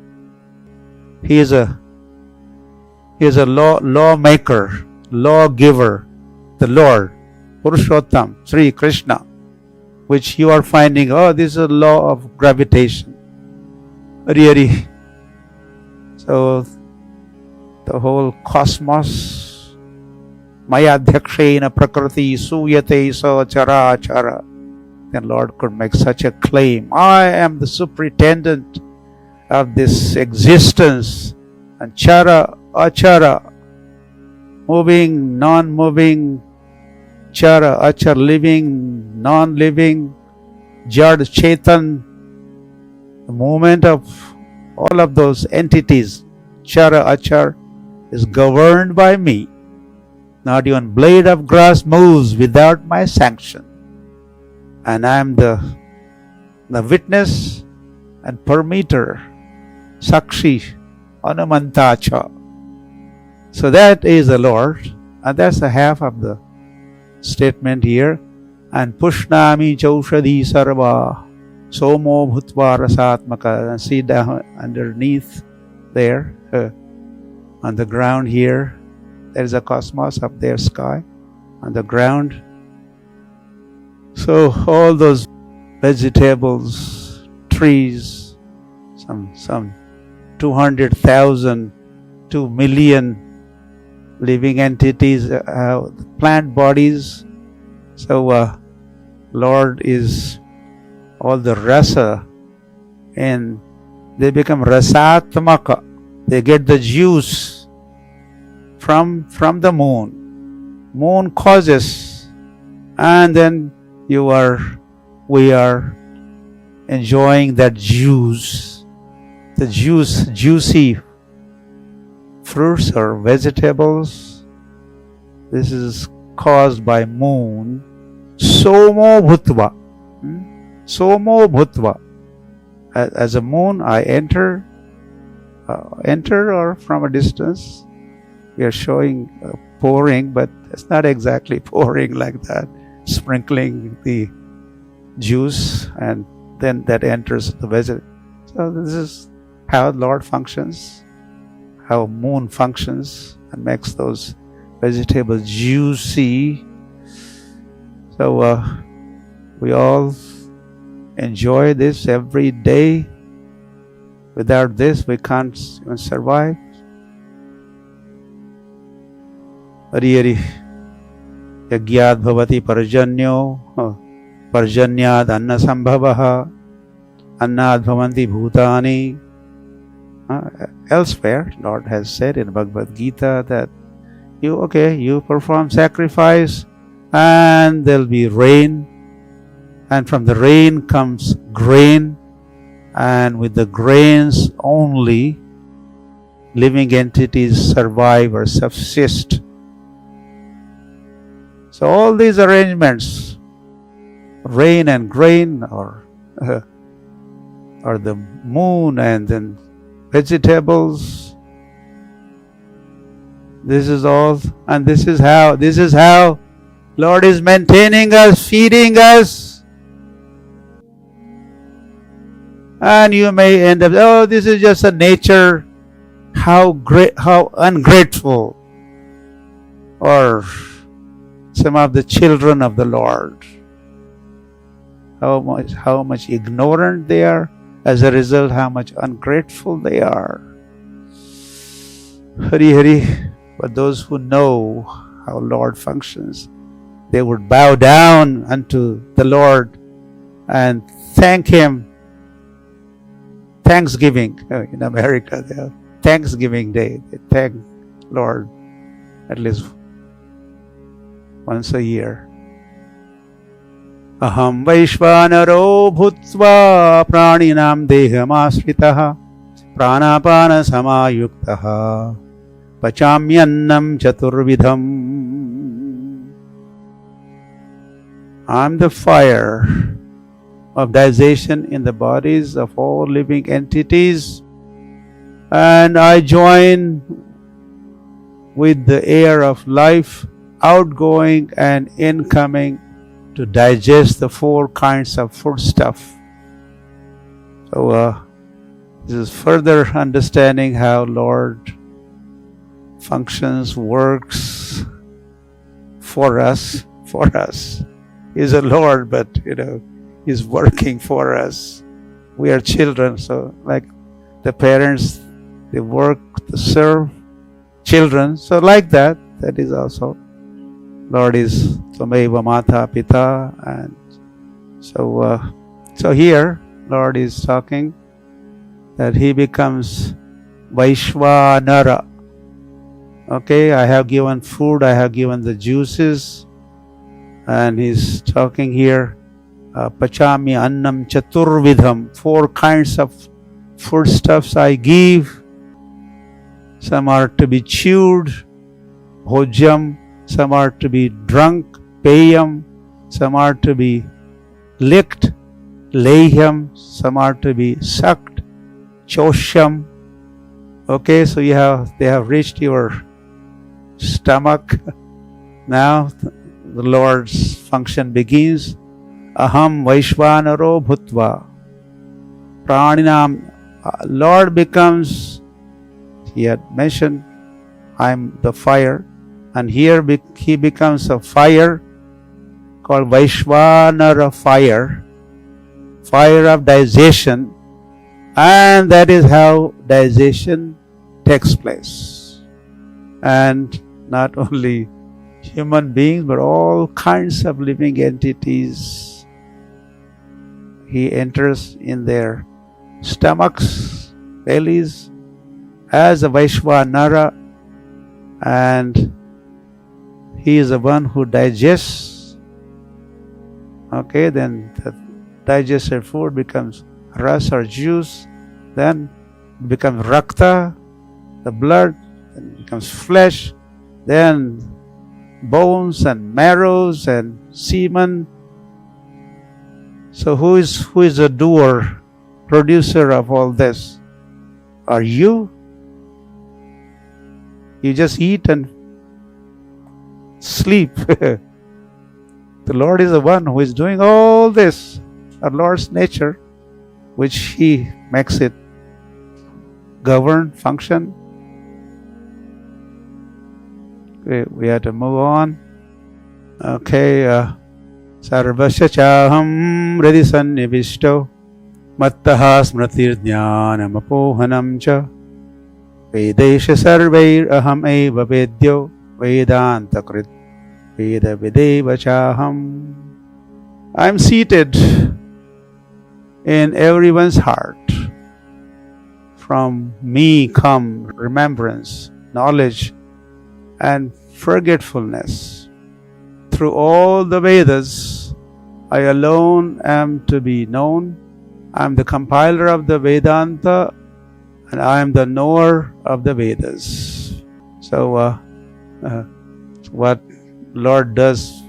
he is a lawmaker, lawgiver, the Lord, Purushottama, Sri Krishna, which you are finding, this is a law of gravitation. Really. So the whole cosmos, Maya Dhakshena Prakriti Suyate Sa Chara Chara. Then Lord could make such a claim. I am the superintendent of this existence. And Chara, Achara, moving, non-moving, Chara, Achar, living, non-living, Jad, Chetan, the movement of all of those entities, Chara, Achar, is governed by me. Not even blade of grass moves without my sanction. And I am the witness and permitter, Sakshi, Anumantacha. So that is the Lord, and that's the half of the statement here. And Pushnami Chaushadhi Sarva Somo Bhutva Rasatmaka. And see down underneath there, on the ground here, there is a cosmos up there, sky, on the ground. So all those vegetables, trees, some 200,000, 2 million living entities, plant bodies. So Lord is all the rasa, and they become rasatmaka. They get the juice from the moon. Moon causes, and then we are enjoying that juice. The juicy fruits or vegetables. This is caused by moon. Somo bhutva. Somo bhutva. As a moon, I enter or from a distance. We are showing pouring, but it's not exactly pouring like that. Sprinkling the juice, and then that enters the vegetable. So this is how Lord functions, how moon functions, and makes those vegetables juicy. So we all enjoy this every day. Without this, we can't even survive. Hari Hari. Yagyad bhavati parjanyo, parjanyad anna sambhavaha, annad bhavanti bhutani. Elsewhere, Lord has said in Bhagavad Gita that you perform sacrifice and there'll be rain, and from the rain comes grain, and with the grains only living entities survive or subsist. So all these arrangements, rain and grain, or the moon and then vegetables, this is all, and this is how Lord is maintaining us, feeding us. And you may end up, this is just a nature. How ungrateful, or some of the children of the Lord. How much ignorant they are. As a result, how much ungrateful they are. Hari Hari. But those who know how Lord functions, they would bow down unto the Lord and thank Him. Thanksgiving. In America, they have Thanksgiving Day. They thank Lord at least once a year. Aham Vaishvanaro bhutva praninam dehamasritaha pranapana samayuktaha pachamyannam chaturvidham. I'm the fire of digestion in the bodies of all living entities, and I join with the air of life, outgoing and incoming, to digest the 4 kinds of foodstuff. So this is further understanding how Lord functions, works for us. He's a Lord, but He's working for us. We are children, so like the parents, they work to serve children. So like that is also Lord is Tvameva Mata Pita, and so here Lord is talking that He becomes Vaishvanara. Okay, I have given food, I have given the juices, and He's talking here Pachami Annam Chaturvidham, 4 kinds of foodstuffs I give. Some are to be chewed, bhojam. Some are to be drunk, peyam. Some are to be licked, lehyam. Some are to be sucked, chosham. Okay, so they have reached your stomach. Now the Lord's function begins. Aham Vaishvanaro bhutva praninam. Lord becomes, He had mentioned, I'm the fire. And here He becomes a fire called Vaishvanara fire, fire of digestion, and that is how digestion takes place. And not only human beings, but all kinds of living entities. He enters in their stomachs, bellies, as a Vaishvanara, and He is the one who digests. Okay, then the digested food becomes ras or juice, then becomes rakta, the blood, then becomes flesh, then bones and marrows and semen. So who is the doer, producer of all this? Are you? You just eat and sleep. The Lord is the one who is doing all this. Our Lord's nature, which He makes it govern, function. Okay, we have to move on. Okay, Sarvasya chaham hridhi sannivishto mattaha smritirjnanam apohanam cha Vedesha sarvair aham eva vedyo Vedanta krit Veda videva chaham. I am seated in everyone's heart. From me come remembrance, knowledge, and forgetfulness. Through all the Vedas, I alone am to be known. I am the compiler of the Vedanta, and I am the knower of the Vedas. So, what Lord does,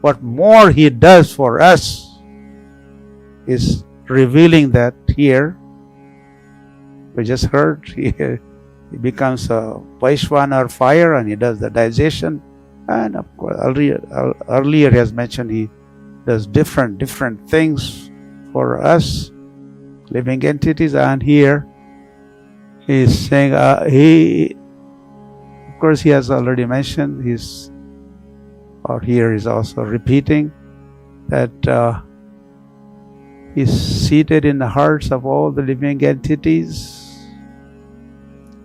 what more He does for us, is revealing that here. We just heard he becomes a Vaishvanar fire and he does the digestion. And of course, earlier he has mentioned he does different things for us, living entities. And here he is saying, of course he has already mentioned, here is also repeating that he's seated in the hearts of all the living entities.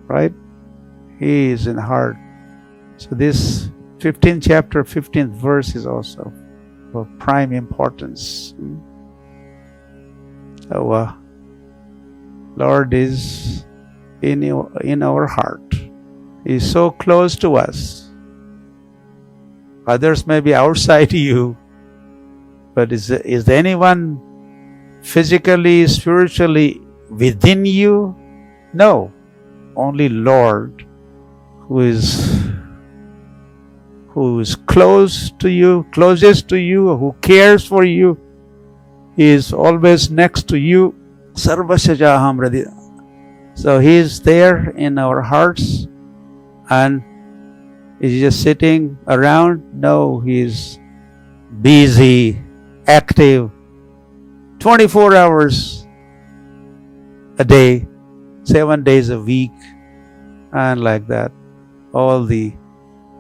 Right? He is in heart. So this 15th chapter, 15th verse is also of prime importance. So Lord is in our heart. He is so close to us. Others may be outside you, but is anyone physically, spiritually within you? No. Only Lord, who is close to you, closest to you, who cares for you, is always next to you. Sarvasya jaham hridhi. So He is there in our hearts, and is He just sitting around? No, He is busy, active, 24 hours a day, 7 days a week, and like that, all the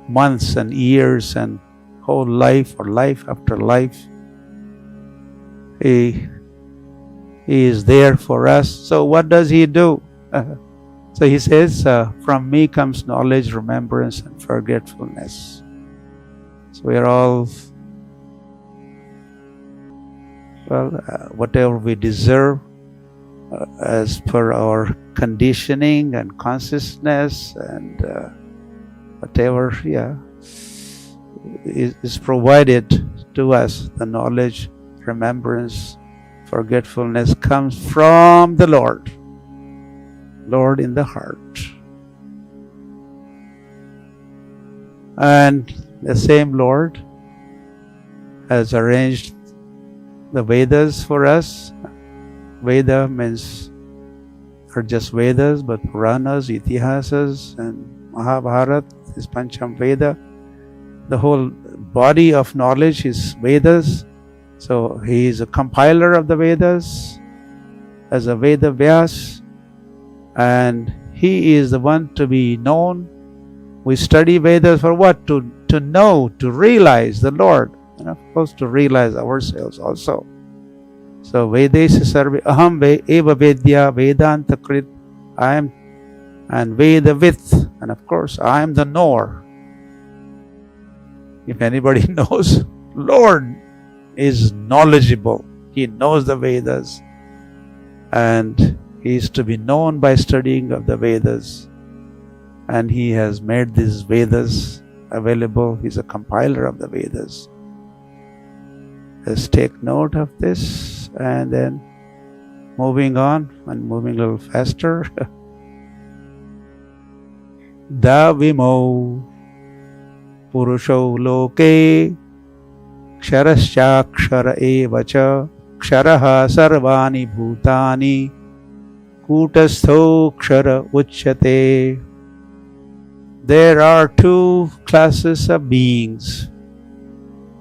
months and years and whole life or life after life. He is there for us. So what does He do? So He says, from me comes knowledge, remembrance, and forgetfulness. So we are all, whatever we deserve, as per our conditioning and consciousness and whatever is provided to us, the knowledge, remembrance, forgetfulness comes from the Lord in the heart. And the same Lord has arranged the Vedas for us. Veda means not just Vedas, but Puranas, Itihasas, and Mahabharata is Pancham Veda. The whole body of knowledge is Vedas. So He is a compiler of the Vedas as a Veda Vyas, and He is the one to be known. We study Vedas for what? To know, to realize the Lord, and of course to realize ourselves also. So Vedesha sarve aham eva vedya vedanta krit. I am, and Vedavith, and of course I am the knower. If anybody knows, Lord is knowledgeable. He knows the Vedas, and He is to be known by studying of the Vedas. And He has made these Vedas available. He's a compiler of the Vedas. Let's take note of this. And then moving on and moving a little faster. Davimo Purusho loke Ksharashchakshara evacha Ksharaha sarvani bhutani Kutastho kshara uchyate. There are two classes of beings,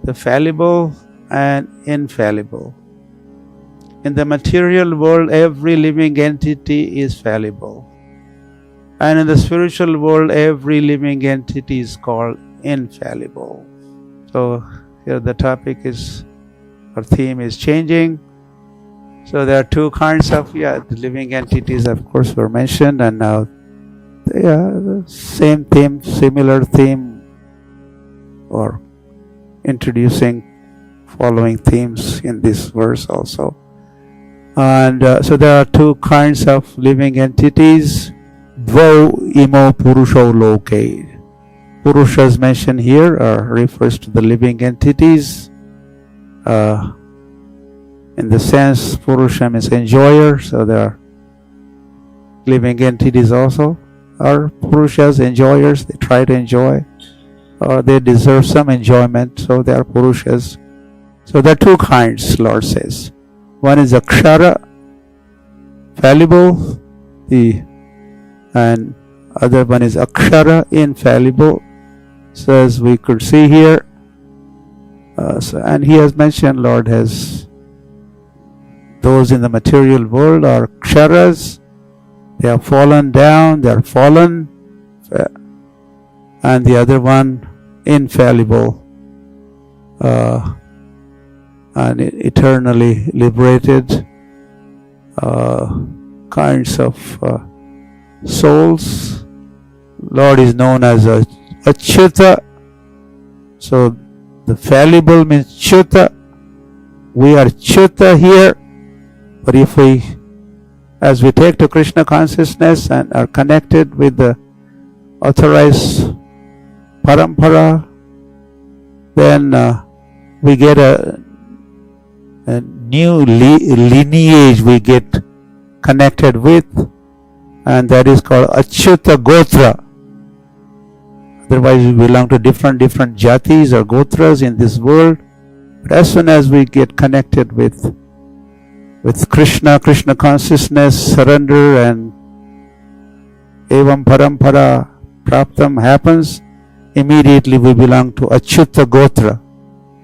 the fallible and infallible. In the material world, every living entity is fallible. And in the spiritual world, every living entity is called infallible. So Here the topic is, our theme is changing. So there are two kinds of the living entities, of course, were mentioned, and now the same theme, similar theme, or introducing following themes in this verse also. And so there are two kinds of living entities. Dvau imo purusho loke. Purushas mentioned here refers to the living entities. In the sense, Purusha means enjoyer, so there are living entities also are Purushas, enjoyers. They try to enjoy, or they deserve some enjoyment, so they are Purushas. So there are two kinds, Lord says. One is Akshara, fallible, and other one is Akshara, infallible. So as we could see here, and he has mentioned, Lord has, those in the material world are Ksharas, they have fallen down, they are fallen, and the other one, infallible, and eternally liberated kinds of souls. Lord is known as Achyuta. So the fallible means Achyuta. We are Achyuta here. But if we, as we take to Krishna consciousness and are connected with the authorized parampara, then we get a new lineage we get connected with, and that is called Achyuta Gotra. Otherwise we belong to different jatis or gotras in this world. But as soon as we get connected with Krishna consciousness, surrender, and evam parampara praptam happens, immediately we belong to Achyuta Gotra.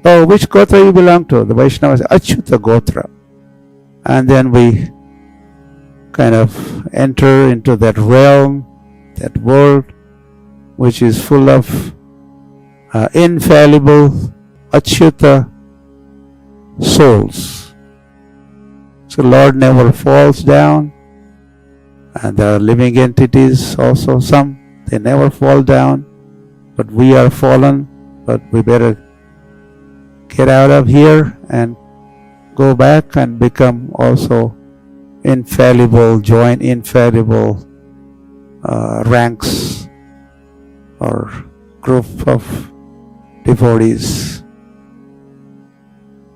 Oh, which Gotra you belong to? The Vaishnavas say Achyuta Gotra. And then we kind of enter into that realm, that world, which is full of infallible Achyuta souls. So Lord never falls down, and there are living entities also, some, they never fall down, but we are fallen, but we better get out of here and go back and become also infallible, join infallible ranks or group of devotees.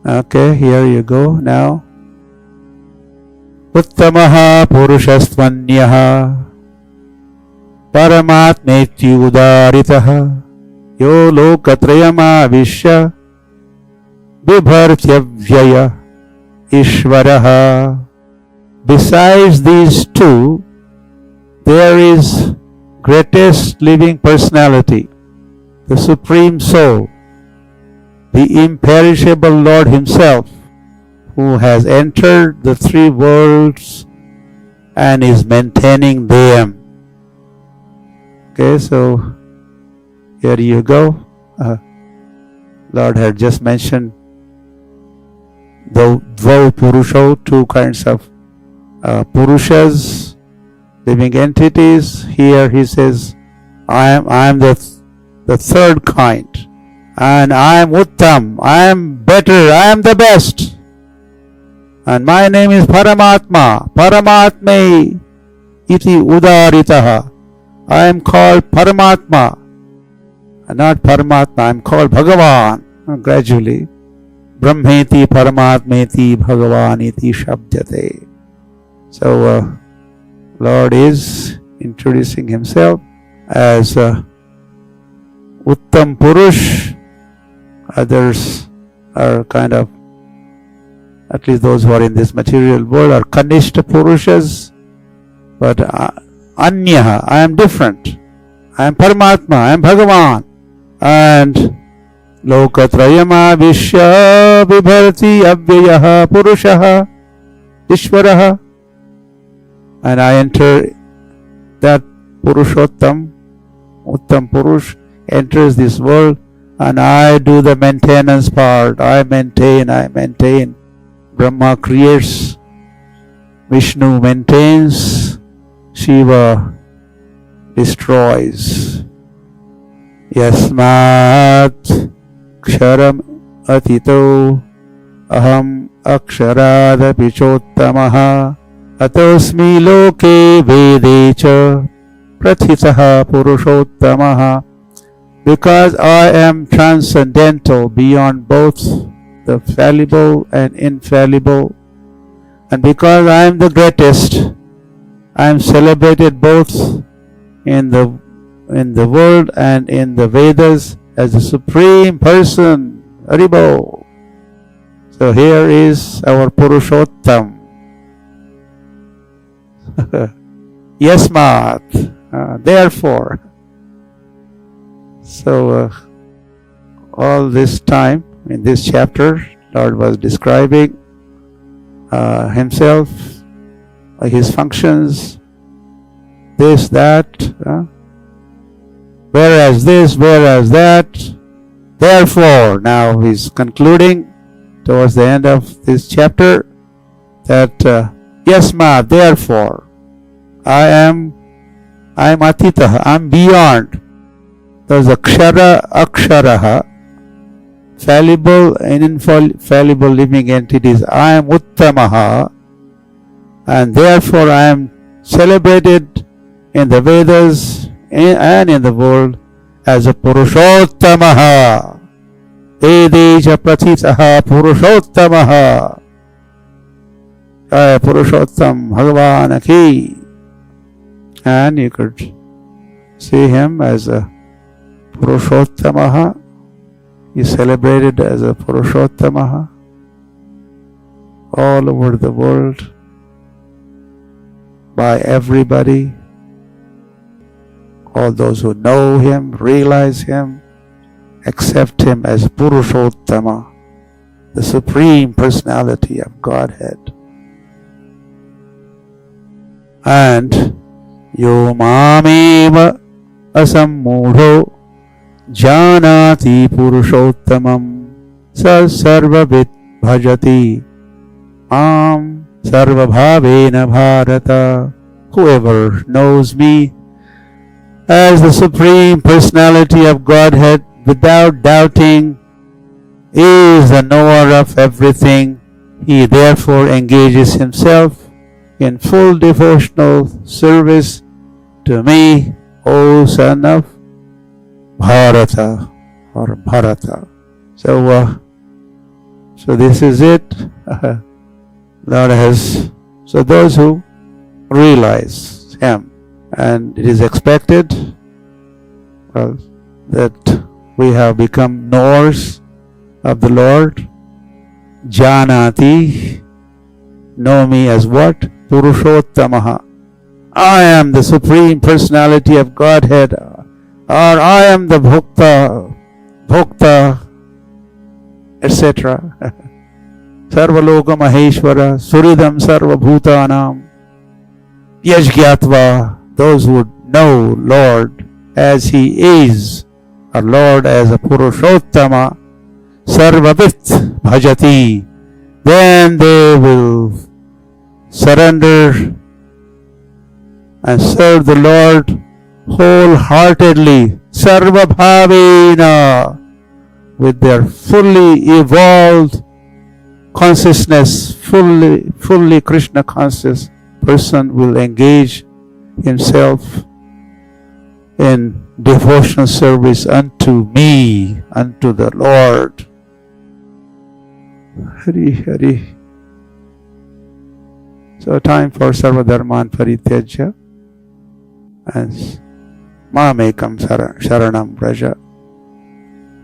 Okay, here you go now. Uttamaha purushastvanyah paramatmeti udaritaha yo lokatrayamavishya bibhartyavyaya ishvaraha. Besides these two, there is greatest living personality, the Supreme Soul, the imperishable Lord Himself, who has entered the three worlds and is maintaining them. Okay, so here you go. Lord had just mentioned the Dvau Purusho, two kinds of Purushas, living entities. Here he says, I am the third kind, and I am Uttam, I am better, I am the best. And my name is Paramatma, Paramatme iti udaritaha. I am called Paramatma, and not Paramatma, I am called Bhagavan. Gradually, Brahmeti Paramatmeti Bhagavan iti shabdyate. So, Lord is introducing Himself as Uttam Purush. Others are kind of, at least those who are in this material world, are Kanishta Purushas. But Anyaha, I am different. I am Paramatma, I am Bhagavan. And Lokatrayama Vishya Vibharti Avyayaha Purushaha Ishvaraha. And I enter that Purushottam, Uttam Purush, enters this world and I do the maintenance part. I maintain. Brahma creates, Vishnu maintains, Shiva destroys. Yasmat ksharam atito aham aksharaada pichottamaha atosmi loke vedecha prathitaha purushottamaha. Because I am transcendental, beyond both the fallible and infallible, and because I am the greatest, I am celebrated both in the world and in the Vedas as the Supreme Person. Haribol. So here is our Purushottam. Yasmat. Therefore. So all this time in this chapter, Lord was describing himself, his functions, this, that, whereas this, whereas that. Therefore, now he's concluding towards the end of this chapter that Yasma, therefore, I am Atitaha, I am beyond. There's Aksharaha, fallible and infallible living entities. I am Uttamaha, and therefore I am celebrated in the Vedas and in the world as a Purushottamaha. Vedeja Prathitaha Purushottamaha. Purushottam Bhagavan ki. And you could see him as a Purushottamaha. He is celebrated as a Purushottamaha all over the world by everybody. All those who know him, realize him, accept him as Purushottama, the Supreme Personality of Godhead. And Yo mameva asammudho janati purushottamam sa sarvavit bhajati mam sarvabhavena bharata. Whoever knows me as the Supreme Personality of Godhead without doubting is the knower of everything. He therefore engages himself in full devotional service to me, O son of Bharata or Bharata. So this is it. Lord has, so those who realize him, and it is expected that we have become knowers of the Lord. Janati, know me as what? Purushottamaha. I am the Supreme Personality of Godhead, or I am the Bhokta, etc. Sarvaloka Maheshwara, Suridam Sarva Bhutanam, Yajgyatva, those who know Lord as He is, or Lord as a Purushottama, Sarvavit Bhajati, then they will surrender and serve the Lord wholeheartedly, Sarva Bhavena, with their fully evolved consciousness, fully Krishna conscious person will engage himself in devotional service unto me, unto the Lord. Hari Hari. So time for Sarva Dharman Parityaja and Mamekam Sharanam Praja.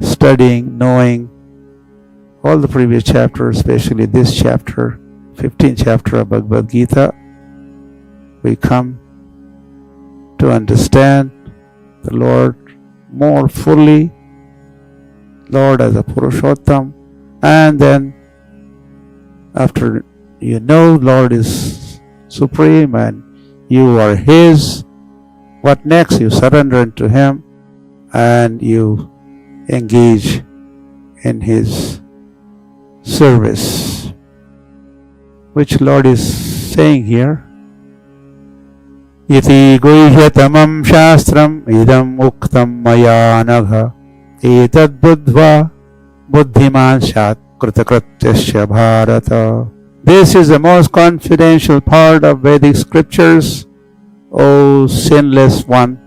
Studying, knowing all the previous chapters, especially this chapter, 15th chapter of Bhagavad Gita, we come to understand the Lord more fully, Lord as a Purushottam, and then after you know Lord is supreme and you are His, what next? You surrender to Him and you engage in his service. Which Lord is saying here? Iti guhyatamam shastram idam uktam maya anagha etad buddhva buddhiman shat kritakrityasya bharata. This is the most confidential part of Vedic scriptures, O sinless one,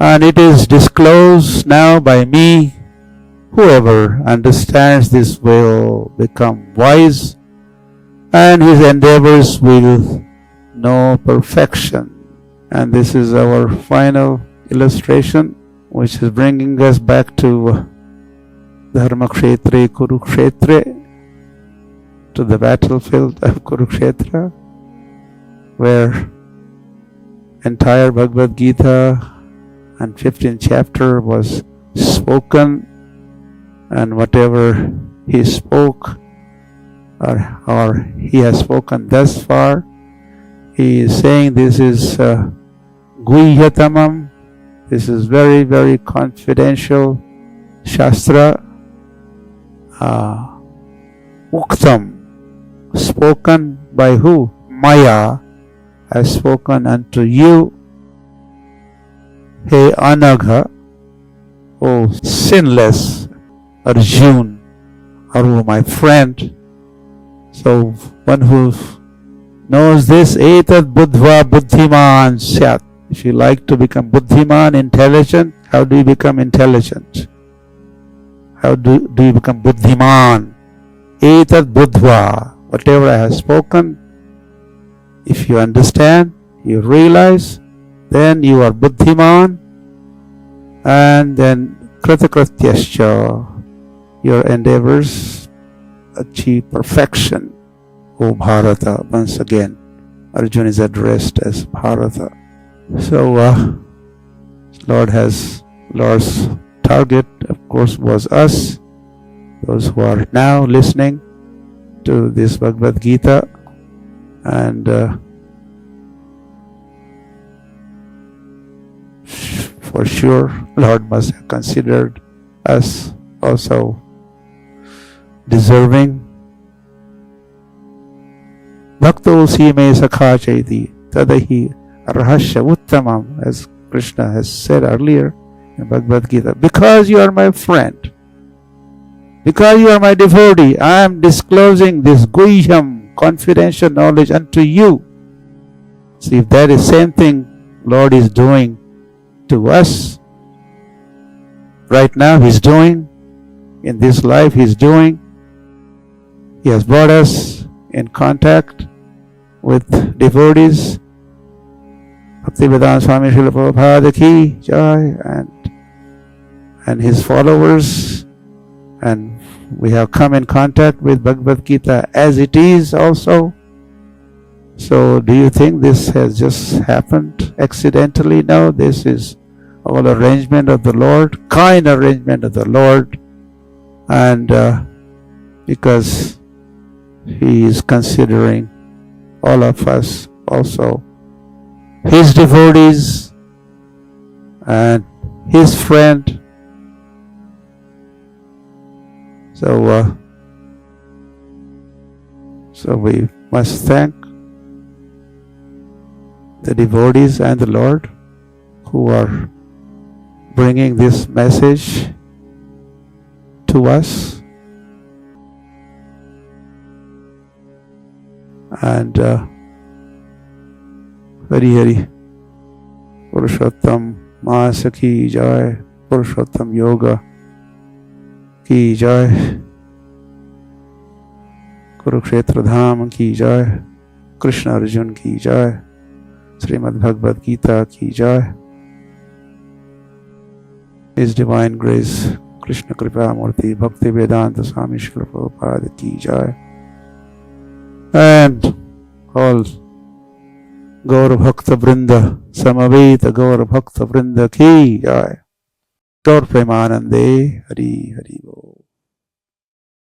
and it is disclosed now by me. Whoever understands this will become wise, and his endeavors will know perfection. And this is our final illustration, which is bringing us back to Dharmakshetre Kurukshetre, to the battlefield of Kurukshetra, where entire Bhagavad Gita and 15th chapter was spoken, and whatever he spoke or he has spoken thus far, he is saying this is Guhyatamam, this is very, very confidential Shastra, Uktam, spoken by who? Maya has spoken unto you, Hey Anagha, O sinless Arjun, or my friend. So one who knows this, Etad Buddhva Buddhiman Syat. If you like to become Buddhiman, intelligent, how do you become intelligent? How do you become Buddhiman? Etad Buddhva. Whatever I have spoken, if you understand, you realize, then you are Buddhiman, and then Kritakrityasya, your endeavors achieve perfection. O Bharata, once again, Arjuna is addressed as Bharata. So, Lord's target, of course, was us, those who are now listening to this Bhagavad Gita, and for sure, Lord must have considered us also deserving. Bhakto sime sakha chaiti tadahi rahasya uttamam, as Krishna has said earlier in Bhagavad Gita. Because you are my friend, because you are my devotee, I am disclosing this guhyam, confidential knowledge unto you. See, if that is same thing Lord is doing to us right now, He's doing in this life, He's doing. He has brought us in contact with devotees. Bhaktivedanta Swami Srila Prabhupada ki jai, and his followers, and we have come in contact with Bhagavad Gita as it is also. So do you think this has just happened accidentally? No, this is all arrangement of the Lord, kind arrangement of the Lord, and because He is considering all of us also His devotees and His friend. So we must thank the devotees and the Lord who are bringing this message to us. And Hari Hari, Purushottama Masa ki jai, Purushottama Yoga ki jai, Kurukshetra Dham ki jai, Krishna Arjun ki jai, Srimad Bhagavad Gita ki jai. His Divine Grace, Krishna Kripa Murti, Bhaktivedanta Swami Srila Prabhupada ki jai. And all Gaur Bhakta Vrinda, Samaveta Gaur Bhakta Vrinda ki jai. Gaur Premanande, Hari Hari Bol.